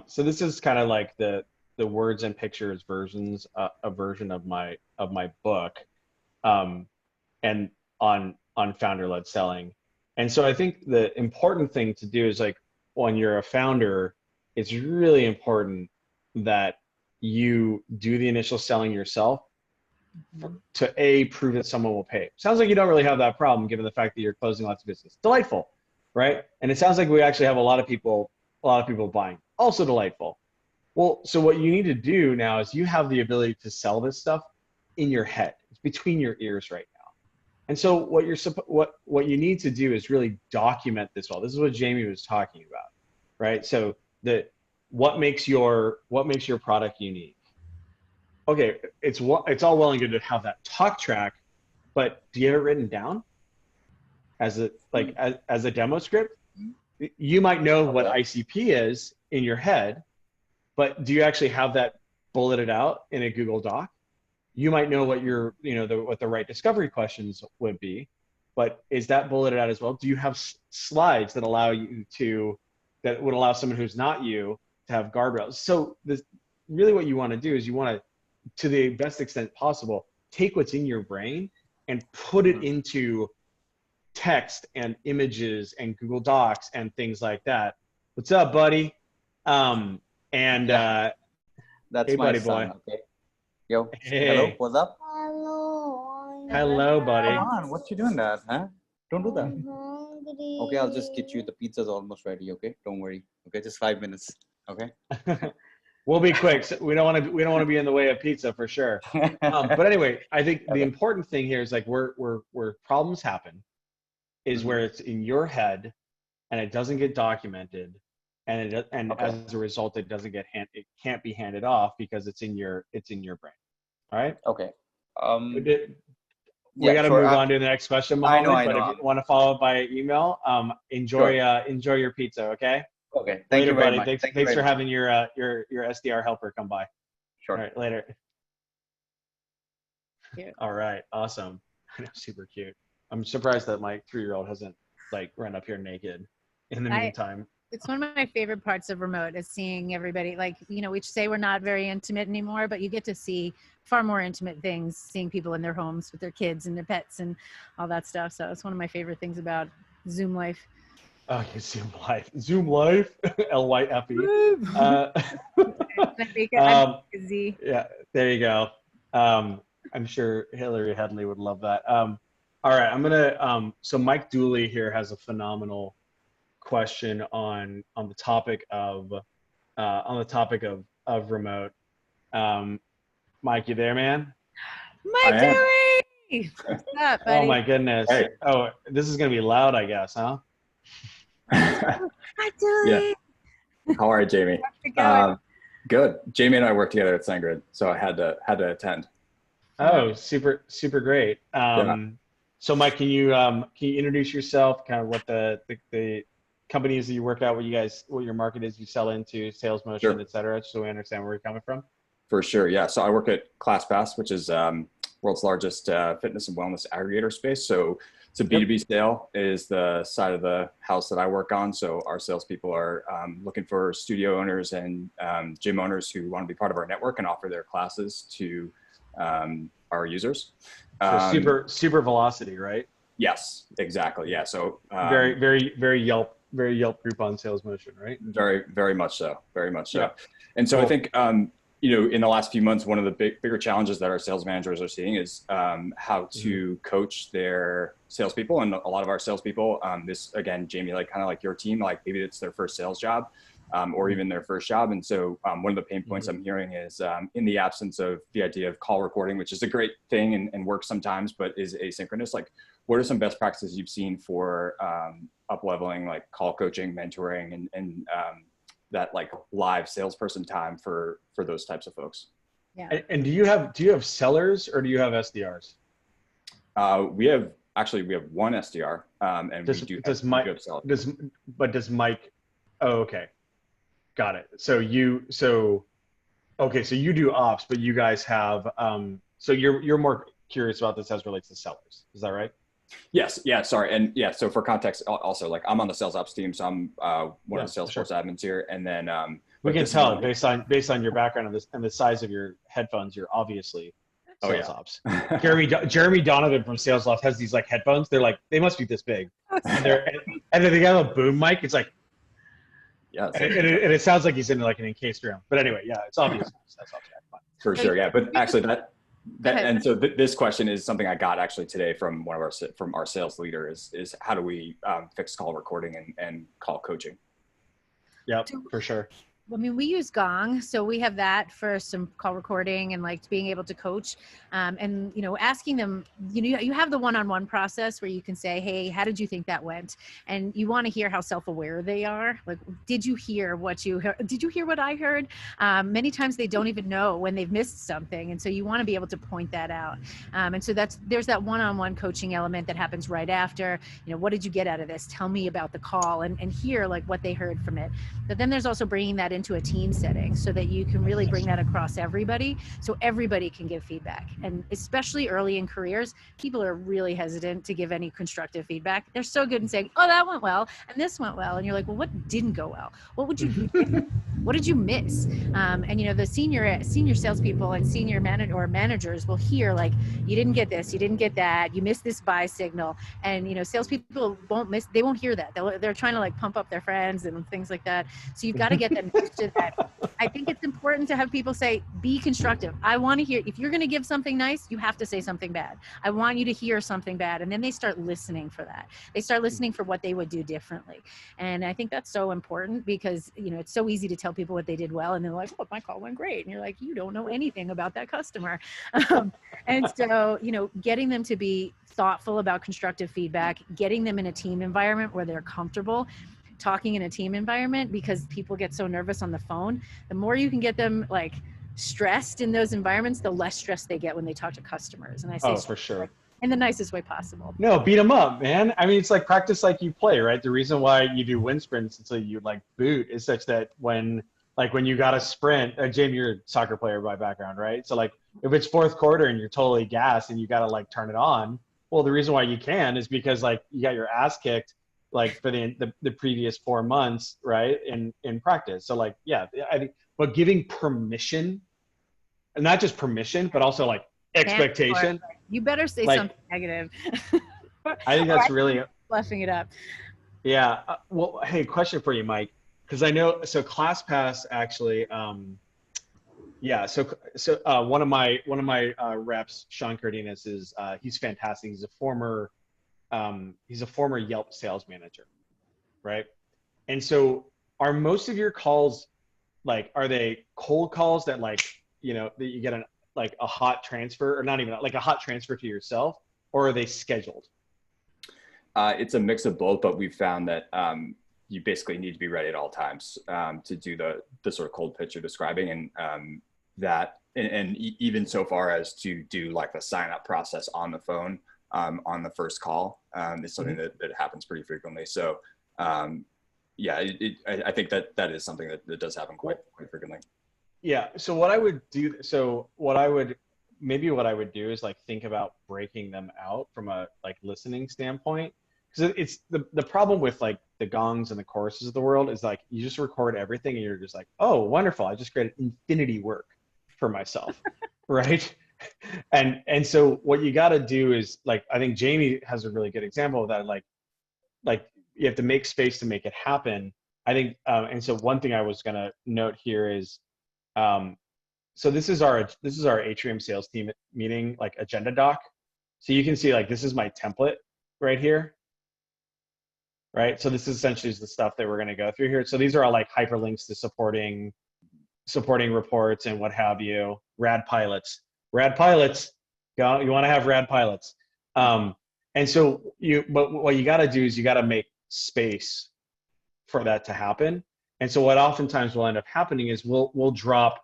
So this is kind of like the words and pictures version of my book, and on founder-led selling. And so I think the important thing to do is, like, when you're a founder, it's really important that you do the initial selling yourself to prove that someone will pay. Sounds like you don't really have that problem given the fact that you're closing lots of business. Delightful, right? And it sounds like we actually have a lot of people buying. Also delightful. Well, so what you need to do now is you have the ability to sell this stuff in your head. It's between your ears right now. And so what you need to do is really document this well. This is what Jaime was talking about, right? So what makes your product unique? Okay, it's all well and good to have that talk track, but do you have it written down as a demo script? You might know what ICP is in your head, but do you actually have that bulleted out in a Google Doc? You might know what what the right discovery questions would be, but is that bulleted out as well? Do you have slides that would allow someone who's not you to have guardrails? So really what you want to do is you want to the best extent possible, take what's in your brain and put it into text and images and Google Docs and things like that. What's up, buddy? That's hey, my buddy son. boy. Okay. Yo. Hey. Hello. What's up? Hello, buddy. Come on. What you doing, that? Huh? Don't do that. I'm hungry. Okay, I'll just get you. The pizza's almost ready. Okay, don't worry. Okay, just 5 minutes. Okay. We'll be quick. So we don't want to be in the way of pizza for sure. But anyway, I think the important thing here is like where problems happen is where it's in your head and it doesn't get documented, and as a result, it can't be handed off because it's in your brain. All right. Okay. We got to move on to the next question, Mohammed. I know. But if you want to follow up by email, enjoy your pizza. Okay. Okay. Thank you very much. Thanks for having your SDR helper come by. Sure. All right. Later. Cute. All right. Awesome. Super cute. I'm surprised that my 3-year-old hasn't like run up here naked in the meantime. It's one of my favorite parts of remote is seeing everybody, like, we say we're not very intimate anymore, but you get to see far more intimate things, seeing people in their homes with their kids and their pets and all that stuff. So it's one of my favorite things about Zoom life. Oh, Zoom life. LYFE. Yeah, there you go. I'm sure Hillary Headley would love that. All right, I'm gonna. So Mike Dooley here has a phenomenal question on the topic of remote. Mike, you there, man? Mike Dooley! What's up, buddy? Oh my goodness. Hey. Oh, this is gonna be loud, I guess, huh? Mike Dooley! Yeah. How are you, Jamie? Good. Jamie and I work together at SendGrid, so I had to attend. Oh, super great. Yeah. So Mike, can you introduce yourself, kind of what the companies that you work at, what your market is you sell into, sales motion, Sure. et cetera, so we understand where you're coming from? For sure, yeah. So I work at ClassPass, which is world's largest fitness and wellness aggregator space. So it's a B2B sale is the side of the house that I work on. So our salespeople are looking for studio owners and gym owners who want to be part of our network and offer their classes to our users. So super velocity, right? Yes, exactly. Yeah. So very Yelp Groupon sales motion, right? Very much so. Very much so. Yeah. And so Cool. I think, in the last few months, one of the bigger challenges that our sales managers are seeing is how to coach their salespeople. And a lot of our salespeople, this, again, Jamie, kind of like your team, maybe it's their first sales job or even their first job. And so one of the pain points I'm hearing is in the absence of the idea of call recording, which is a great thing and works sometimes, but is asynchronous. What are some best practices you've seen for up-leveling, call coaching, mentoring, and that live salesperson time for those types of folks? Yeah. And do you have sellers or do you have SDRs? We have one SDR, and we do have sellers. Does Mike? Oh, okay, got it. So you do ops, but you guys have so you're more curious about this as it relates to sellers. Is that right? Yes. Yeah. Sorry. And yeah. So for context, also, I'm on the sales ops team, so I'm one of the Salesforce admins here. And then we can tell based on your background and the size of your headphones, you're obviously sales ops. Jeremy Donovan from Sales Loft has these headphones. They're they must be this big, and they got a boom mic. It's yeah, and it sounds like he's in an encased room. But anyway, yeah, it's obvious. That's for sure. Yeah, but actually and so this question is something I got actually today from our sales leader is how do we fix call recording and call coaching? Yep, for sure. I mean, we use Gong, so we have that for some call recording and being able to coach, and asking them. You have the one-on-one process where you can say, "Hey, how did you think that went?" And you want to hear how self-aware they are. Did you hear what you heard? Did you hear what I heard? Many times they don't even know when they've missed something, and so you want to be able to point that out. And so there's that one-on-one coaching element that happens right after. What did you get out of this? Tell me about the call and hear what they heard from it. But then there's also bringing that into a team setting so that you can really bring that across everybody so everybody can give feedback. And especially early in careers, people are really hesitant to give any constructive feedback. They're so good in saying, oh, that went well and this went well. And you're like, well, what didn't go well? What did you miss? And the senior salespeople and senior managers will hear you didn't get this, you didn't get that, you missed this buy signal. And salespeople they won't hear that. They're trying to pump up their friends and things like that. So you've got to get them used to that. I think it's important to have people say, be constructive. I want to hear, if you're going to give something nice, you have to say something bad. I want you to hear something bad. And then they start listening for that. They start listening for what they would do differently. And I think that's so important because, you know, it's so easy to tell people what they did well. And they're like, oh, my call went great. And you're like, you don't know anything about that customer. And so, you know, getting them to be thoughtful about constructive feedback, getting them in a team environment where they're comfortable talking in a team environment, because people get so nervous on the phone. The more you can get them like stressed in those environments, the less stress they get when they talk to customers. And I say, for sure, in the nicest way possible. No, beat them up, man. I mean, it's like practice like you play, right? The reason why you do wind sprints until you like boot is such that when you got a sprint, Jamie, you're a soccer player by background, right? So like if it's fourth quarter and you're totally gassed and you got to like turn it on, well, the reason why you can is because like you got your ass kicked like for the previous 4 months, right? In practice. So like, yeah, I think, but giving permission, and not just permission, but also like expectation. You better say like, something negative. I think that's really fluffing it up. Yeah. Well, hey, question for you, Mike, because I know, so ClassPass actually, yeah. So one of my reps, Sean Cardenas, is he's fantastic. He's a former Yelp sales manager, right? And so are most of your calls, like, are they cold calls that like, you know, that you get a hot transfer, or not even like a hot transfer to yourself, or are they scheduled? It's a mix of both, but we've found that you basically need to be ready at all times to do the sort of cold pitch you're describing, and even so far as to do like the sign up process on the phone on the first call is something that happens pretty frequently. So yeah, I think that is something that does happen quite frequently. Yeah. So what I would do, what I would do is like think about breaking them out from a like listening standpoint. Because it's the problem with like the gongs and the choruses of the world is like you just record everything and you're just like, oh, wonderful, I just created infinity work for myself, right? And so what you got to do is like, I think Jaime has a really good example of that. Like you have to make space to make it happen. I think, and so one thing I was gonna note here is, so this is our Atrium sales team meeting like agenda doc. So you can see like this is my template right here. Right. So this is essentially the stuff that we're going to go through here. So these are all like hyperlinks to supporting reports and what have you. Rad pilots. You want to have rad pilots. And so but what you got to do is you got to make space for that to happen. And so what oftentimes will end up happening is we'll drop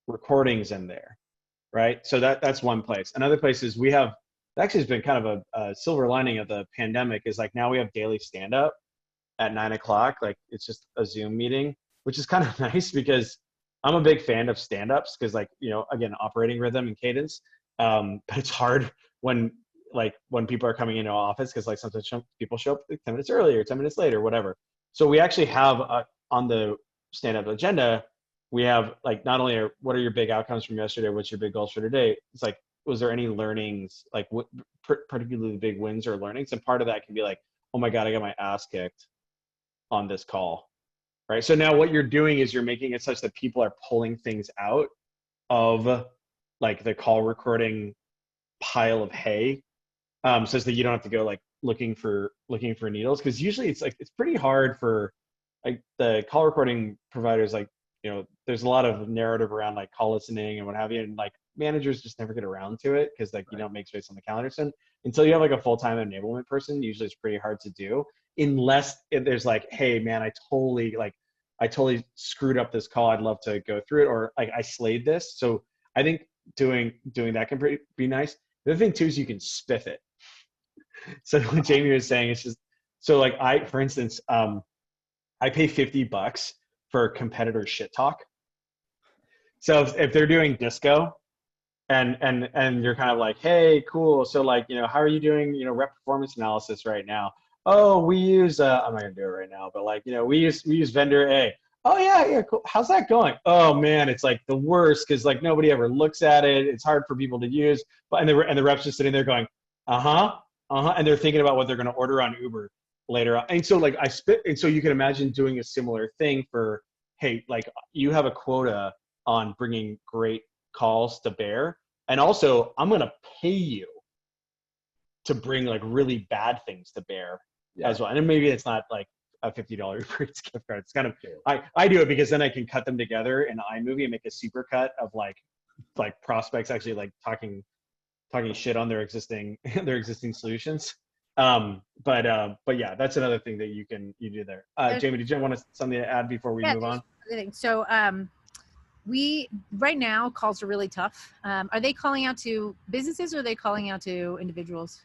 recordings in there. Right. So that's one place. Another place is actually has been kind of a silver lining of the pandemic is like now we have daily stand up at 9 o'clock. Like it's just a Zoom meeting, which is kind of nice because I'm a big fan of stand ups because like, you know, again, operating rhythm and cadence. But it's hard when people are coming into our office because like sometimes people show up 10 minutes earlier, 10 minutes later, whatever. So we actually have on the stand up agenda, we have like not only what are your big outcomes from yesterday, what's your big goals for today? It's like, was there any learnings, like what particularly big wins or learnings? And part of that can be like, oh my God, I got my ass kicked on this call, right? So now what you're doing is you're making it such that people are pulling things out of like the call recording pile of hay, such that you don't have to go like looking for needles. Cause usually it's pretty hard for like the call recording providers, like, you know, there's a lot of narrative around like call listening and what have you. And like, managers just never get around to it because like you don't make space on the calendar. So until you have like a full-time enablement person, usually it's pretty hard to do unless there's like, hey man, I totally screwed up this call. I'd love to go through it, or like I slayed this. So I think doing that can be nice. The other thing too is you can spiff it. So what Jaime was saying is just, so like for instance, I pay $50 for competitor shit talk. So if they're doing disco, and you're kind of like, hey, cool. So like, you know, how are you doing, you know, rep performance analysis right now? Oh, we use, I'm not gonna do it right now, but like, you know, we use vendor A. Oh yeah, cool. How's that going? Oh man, it's like the worst because like nobody ever looks at it. It's hard for people to use. But and the reps just sitting there going, and they're thinking about what they're gonna order on Uber later on. And so like and so you can imagine doing a similar thing for hey, like you have a quota on bringing great calls to bear. And also I'm going to pay you to bring like really bad things to bear as well. And then maybe it's not like a $50 Uber Eats gift card. It's kind of, I do it because then I can cut them together in iMovie and make a super cut of like prospects actually like talking shit on their existing solutions. But yeah, that's another thing that you do there. Jamie, did you want something to add before we move on? So we right now calls are really tough. Are they calling out to businesses or are they calling out to individuals?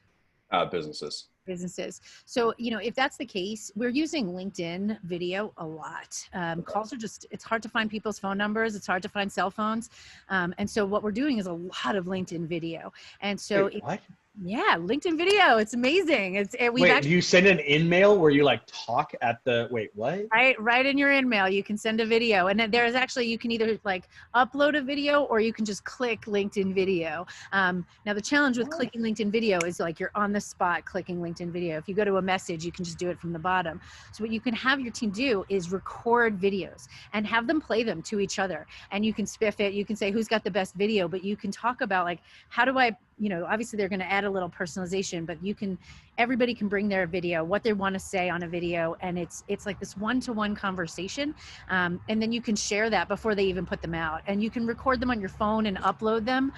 Businesses. So, you know, if that's the case, we're using LinkedIn video a lot. Calls are just, it's hard to find people's phone numbers. It's hard to find cell phones. And so what we're doing is a lot of LinkedIn video. And so, what? Yeah, LinkedIn video. It's amazing. Do you send an in-mail where you like talk at the, what? Right in your in-mail, you can send a video. And then there's actually, you can either like upload a video or you can just click LinkedIn video. Now the challenge with clicking LinkedIn video is like you're on the spot clicking LinkedIn video. If you go to a message, you can just do it from the bottom. So what you can have your team do is record videos and have them play them to each other. And you can spiff it. You can say who's got the best video, but you can talk about like, how do I, you know, obviously they're going to add a little personalization, but everybody can bring their video, what they want to say on a video. And it's like this one-to-one conversation. And then you can share that before they even put them out, and you can record them on your phone and upload them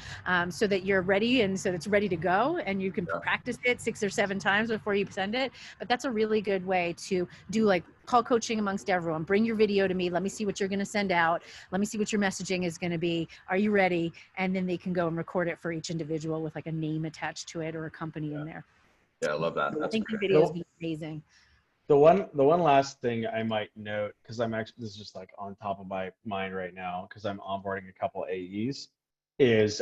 so that you're ready and so it's ready to go, and you can practice it 6 or 7 times before you send it. But that's a really good way to do like call coaching amongst everyone. Bring your video to me. Let me see what you're going to send out. Let me see what your messaging is going to be. Are you ready? And then they can go and record it for each individual with like a name attached to it or a company in there. Yeah, I love that. I think the video is amazing. The one last thing I might note, because this is just like on top of my mind right now, because I'm onboarding a couple AEs, is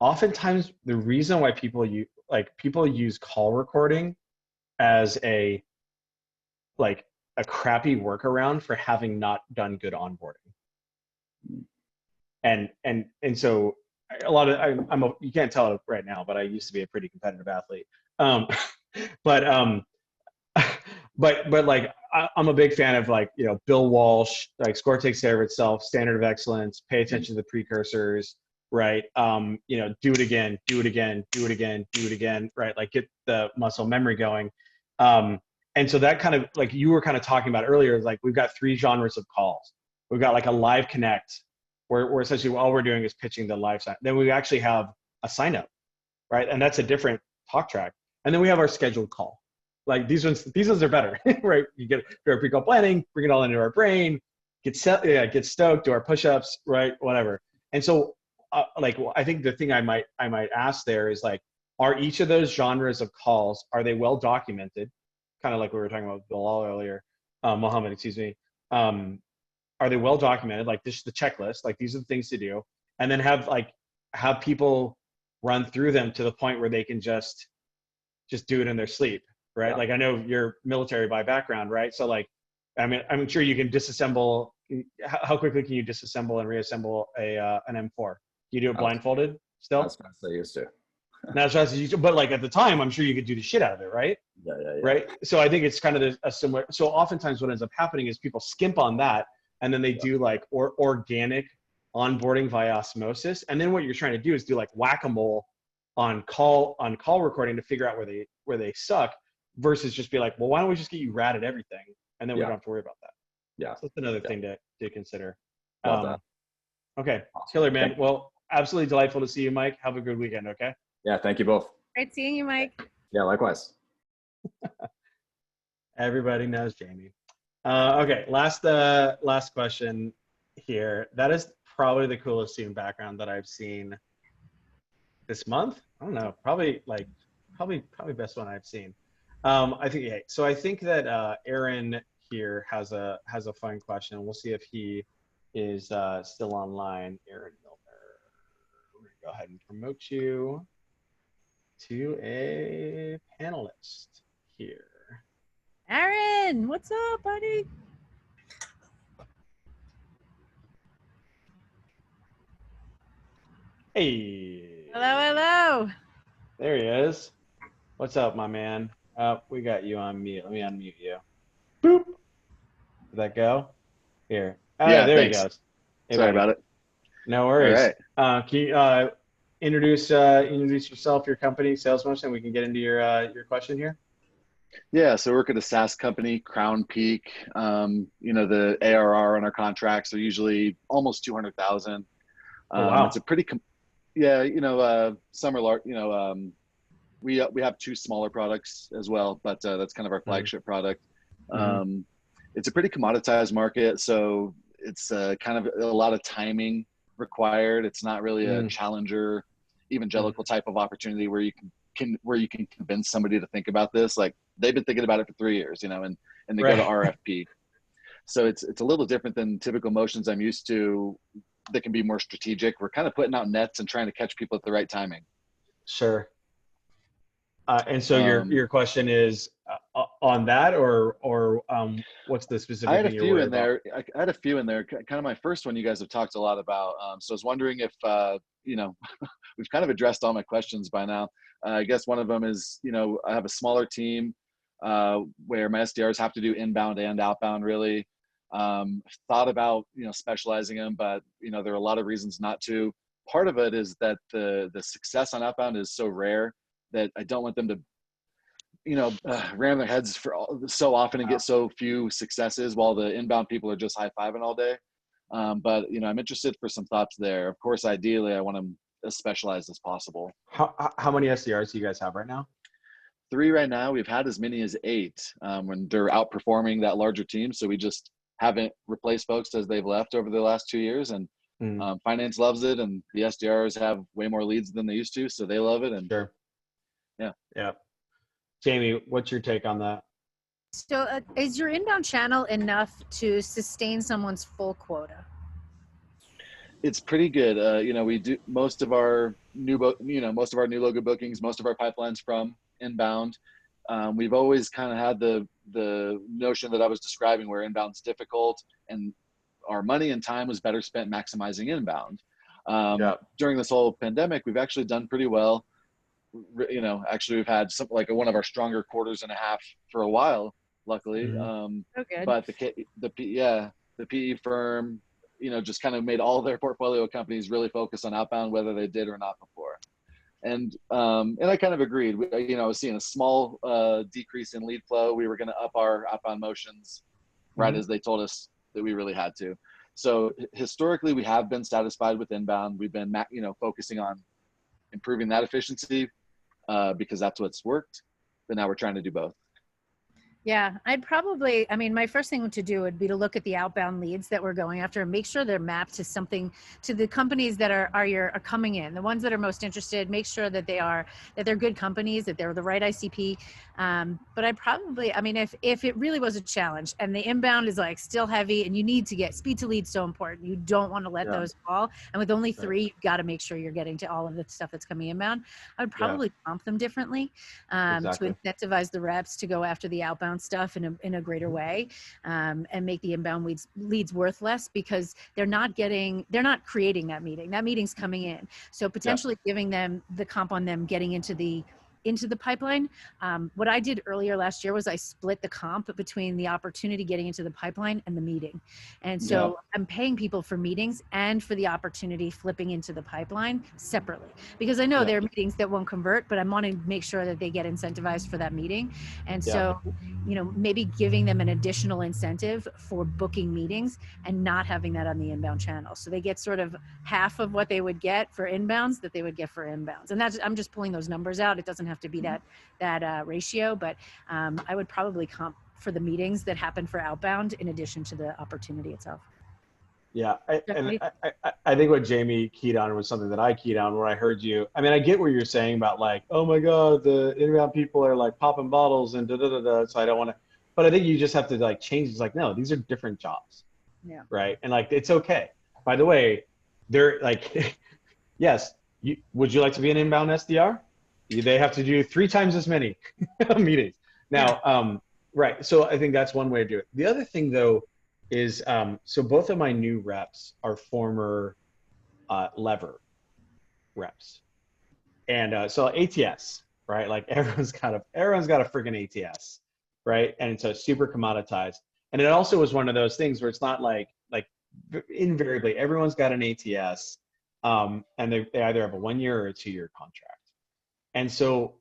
oftentimes the reason why people use call recording as a crappy workaround for having not done good onboarding. And so a lot of you can't tell it right now, but I used to be a pretty competitive athlete. But like I'm a big fan of like, you know, Bill Walsh, like score takes care of itself, standard of excellence, pay attention to the precursors, right? You know, do it again, do it again, do it again, do it again, right? Like get the muscle memory going. And so that kind of like you were kind of talking about earlier, like we've got 3 genres of calls. We've got like a live connect where essentially all we're doing is pitching the live sign. Then we actually have a sign up, right? And that's a different talk track. And then we have our scheduled call. Like these ones are better, right? You do our pre-call planning, bring it all into our brain, get stoked, do our push-ups, right? Whatever. And so I think the thing I might ask there is like, are each of those genres of calls, are they well documented? Kind of like we were talking about Bilal earlier, Mohammed, excuse me. Are they well documented? Like this is the checklist, like these are the things to do. And then have people run through them to the point where they can just do it in their sleep, right? Yeah. Like I know you're military by background, right? So like, I mean, I'm sure you can disassemble. How quickly can you disassemble and reassemble an M4? Can you do it blindfolded still? That's fast I used to. Not as fast as you do, but like at the time, I'm sure you could do the shit out of it, right? Yeah. Right. So I think it's kind of a similar. So oftentimes what ends up happening is people skimp on that, and then they do like organic onboarding via osmosis. And then what you're trying to do is do like whack-a-mole on call recording to figure out where they suck, versus just be like, well, why don't we just get you rad at everything, and then we don't have to worry about that. Yeah. So that's another thing to consider. Love that. Okay, killer, man. Well, absolutely delightful to see you, Mike. Have a good weekend. Okay. Yeah. Thank you both. Great seeing you, Mike. Yeah. Likewise. Everybody knows Jamie. Okay, last question here. That is probably the coolest student background that I've seen this month. I don't know, probably best one I've seen. I think that Aaron here has a fun question. We'll see if he is still online. Aaron Milner, we're gonna go ahead and promote you to a panelist here. Aaron, what's up, buddy? Hey. Hello. There he is. What's up, my man? We got you on mute. Let me unmute you. Boop. Did that go? Here. Yeah, there thanks. he goes. Hey, Sorry buddy. about it. No worries. All Can you introduce yourself, your company, sales motion, and we can get into your question here? Yeah, so I work at a SaaS company, Crown Peak. The ARR on our contracts are usually almost 200,000. Oh, wow. It's a pretty, some are large. We have two smaller products as well, but that's kind of our flagship product. It's a pretty commoditized market, so it's kind of a lot of timing required. It's not really a challenger, evangelical type of opportunity where you can convince somebody to think about this. Like, they've been thinking about it for 3 years, and they go to RFP. So it's a little different than typical motions I'm used to that can be more strategic. We're kind of putting out nets and trying to catch people at the right timing. Sure. And so your question is on that, or what's the specific I had a thing you're few worried in about? there. I had a few in there. Kind of my first one you guys have talked a lot about. So I was wondering if, we've kind of addressed all my questions by now. I guess one of them is, I have a smaller team where my SDRs have to do inbound and outbound really. Thought about, specializing them, but, there are a lot of reasons not to. Part of it is that the success on outbound is so rare that I don't want them to, ram their heads so often and get so few successes while the inbound people are just high-fiving all day. But, I'm interested for some thoughts there. Of course, ideally, I want them as specialized as possible. How many SDRs do you guys have right now? 3 right now. We've had as many as 8 when they're outperforming that larger team. So we just haven't replaced folks as they've left over the last 2 years. And finance loves it. And the SDRs have way more leads than they used to. So they love it. And sure. Yeah. Jaime, what's your take on that? So is your inbound channel enough to sustain someone's full quota? It's pretty good. We do most of our new logo bookings, most of our pipelines from inbound. We've always kind of had the notion that I was describing, where inbound's difficult and our money and time was better spent maximizing inbound. During this whole pandemic, we've actually done pretty well. Actually we've had something like one of our stronger quarters and a half for a while, luckily. Okay. But the PE firm, just kind of made all their portfolio companies really focus on outbound, whether they did or not before. And I kind of agreed. I was seeing a small decrease in lead flow. We were going to up our outbound motions right as they told us that we really had to. So historically, we have been satisfied with inbound. We've been, focusing on improving that efficiency because that's what's worked. But now we're trying to do both. Yeah, my first thing to do would be to look at the outbound leads that we're going after and make sure they're mapped to the companies that are coming in, the ones that are most interested. Make sure that they're good companies, that they're the right ICP. But if it really was a challenge and the inbound is like still heavy and you need to get speed to lead, so important, you don't want to let those fall. And with only 3, you've got to make sure you're getting to all of the stuff that's coming inbound. I would probably comp them differently to incentivize the reps to go after the outbound stuff in a greater way, and make the inbound leads worth less, because they're not creating that meeting. That meeting's coming in. So potentially giving them the comp on them getting into the pipeline. What I did earlier last year was I split the comp between the opportunity getting into the pipeline and the meeting. And so I'm paying people for meetings and for the opportunity flipping into the pipeline separately, because I know there are meetings that won't convert, but I'm wanting to make sure that they get incentivized for that meeting. And so, maybe giving them an additional incentive for booking meetings and not having that on the inbound channel. So they get sort of half of what they would get for inbounds that they would get for inbounds. And I'm just pulling those numbers out. It doesn't have to be that ratio, but I would probably comp for the meetings that happen for outbound in addition to the opportunity itself. Yeah, I think what Jaime keyed on was something that I keyed on, where I heard you. I mean, I get what you're saying about like, oh my God, the inbound people are like popping bottles and so I don't want to. But I think you just have to like change. It's like, no, these are different jobs. Yeah. Right. And like, it's okay. By the way, they're like, yes, would you like to be an inbound SDR? They have to do 3 times as many meetings. Now, right. So I think that's one way to do it. The other thing though is, so both of my new reps are former lever reps. And so ATS, right? Like everyone's got a freaking ATS, right? And so it's super commoditized. And it also was one of those things where it's not like invariably everyone's got an ATS, and they either have a 1 year or a 2 year contract. And so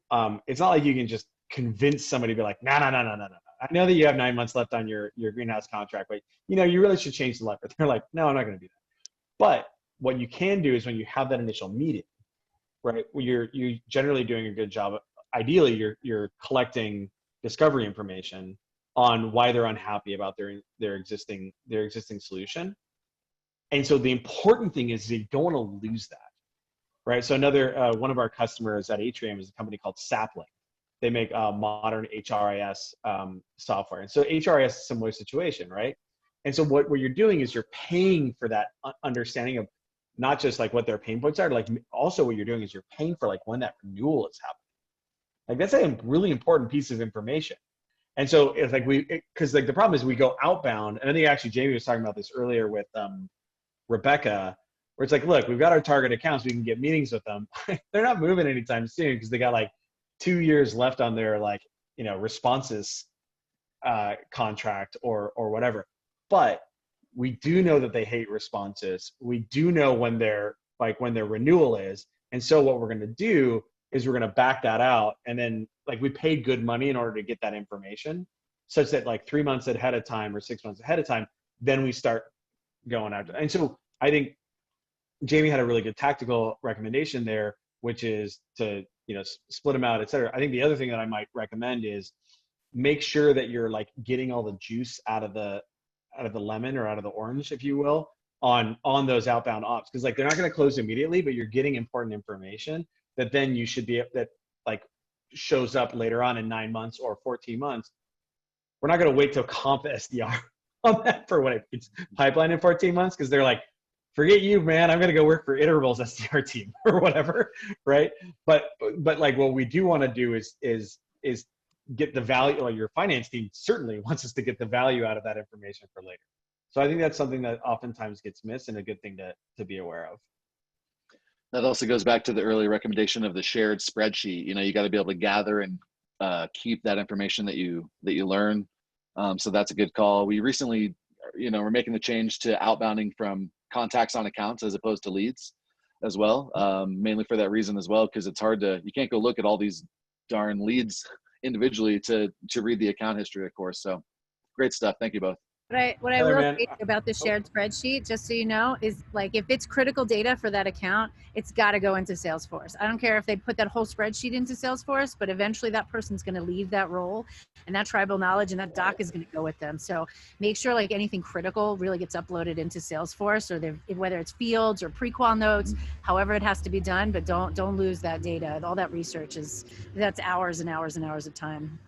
it's not like you can just convince somebody to be like, no. I know that you have 9 months left on your greenhouse contract, but you really should change the lever. They're like, no, I'm not going to do that. But what you can do is when you have that initial meeting, right, you're generally doing a good job. Ideally, you're collecting discovery information on why they're unhappy about their existing solution. And so the important thing is you don't want to lose that, right? So another one of our customers at Atrium is a company called Sapling. They make modern HRIS software. And so HRIS is a similar situation, right? And so what you're doing is you're paying for that understanding of not just like what their pain points are, like also what you're doing is you're paying for like when that renewal is happening. Like that's a really important piece of information. And so it's like because like the problem is we go outbound, and I think actually Jamie was talking about this earlier with Rebecca, where it's like, look, we've got our target accounts, we can get meetings with them. They're not moving anytime soon because they got like 2 years left on their like responses contract or whatever. But we do know that they hate responses. We do know when their renewal is, and so what we're going to do is we're going to back that out, and then like we paid good money in order to get that information, such that like 3 months ahead of time or 6 months ahead of time, then we start going after. And so I think Jamie had a really good tactical recommendation there, which is to split them out, et cetera. I think the other thing that I might recommend is make sure that you're like getting all the juice out of the lemon or out of the orange, if you will, on those outbound ops, because like they're not going to close immediately, but you're getting important information that then you should be that like shows up later on in 9 months or 14 months. We're not going to wait till comp SDR on that for when it's pipeline in 14 months, because they're like, forget you, man, I'm going to go work for Iterable's SDR team or whatever, right? But like what we do want to do is get the value, or your finance team certainly wants us to get the value out of that information for later. So I think that's something that oftentimes gets missed, and a good thing to be aware of. That also goes back to the early recommendation of the shared spreadsheet. You got to be able to gather and keep that information that you learn. So that's a good call. We recently, we're making the change to outbounding from contacts on accounts as opposed to leads as well, mainly for that reason as well, because it's hard you can't go look at all these darn leads individually to read the account history, of course. So great stuff. Thank you both. What I will say about the shared spreadsheet, just so you know, is like if it's critical data for that account, it's got to go into Salesforce. I don't care if they put that whole spreadsheet into Salesforce, but eventually that person's going to leave that role, and that tribal knowledge and that doc is going to go with them. So make sure like anything critical really gets uploaded into Salesforce, or whether it's fields or pre-qual notes, however it has to be done, but don't lose that data. All that research that's hours and hours and hours of time.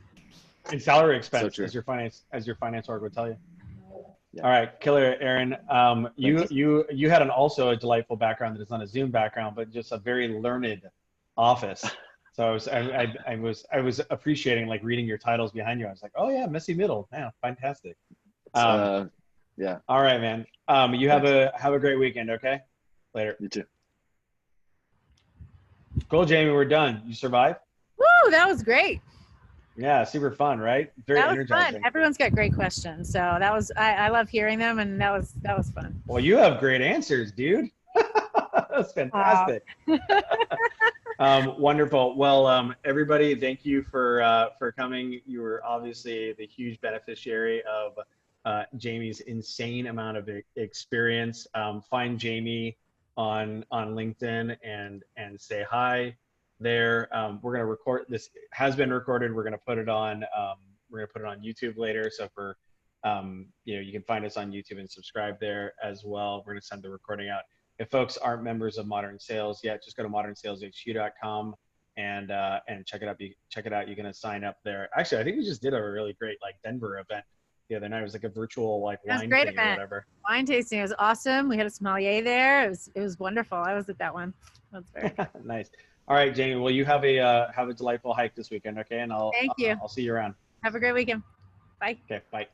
And salary expense, as your finance org would tell you. Yeah. All right, killer, Aaron. You had also a delightful background that is not a Zoom background, but just a very learned office. So I was appreciating like reading your titles behind you. I was like, oh yeah, messy middle, yeah, fantastic. Yeah. All right, man. You have a great weekend. Okay. Later. You too. Cool, Jamie. We're done. You survived? Woo! That was great. Yeah, super fun, right? Very energizing. Fun. Everyone's got great questions, so that was I love hearing them, and that was fun. Well, you have great answers, dude. That's fantastic. Wonderful. Well, everybody, thank you for coming. You were obviously the huge beneficiary of Jamie's insane amount of experience. Find Jamie on LinkedIn and say hi there. We're going to record this. Has been recorded. We're going to put it on YouTube later, so for you can find us on YouTube and subscribe there as well. We're going to send the recording out. If folks aren't members of Modern Sales yet, just go to modernsaleshq.com and check it out. You're going to sign up there. Actually, I think we just did a really great like Denver event the other night. It was like a virtual like wine thing or whatever. Wine tasting. It was awesome. We had a sommelier there. It was wonderful. I was at that one. That's very good. Nice. All right, Jamie. Well, you have a delightful hike this weekend, okay? And I'll see you around. Have a great weekend. Bye. Okay, bye.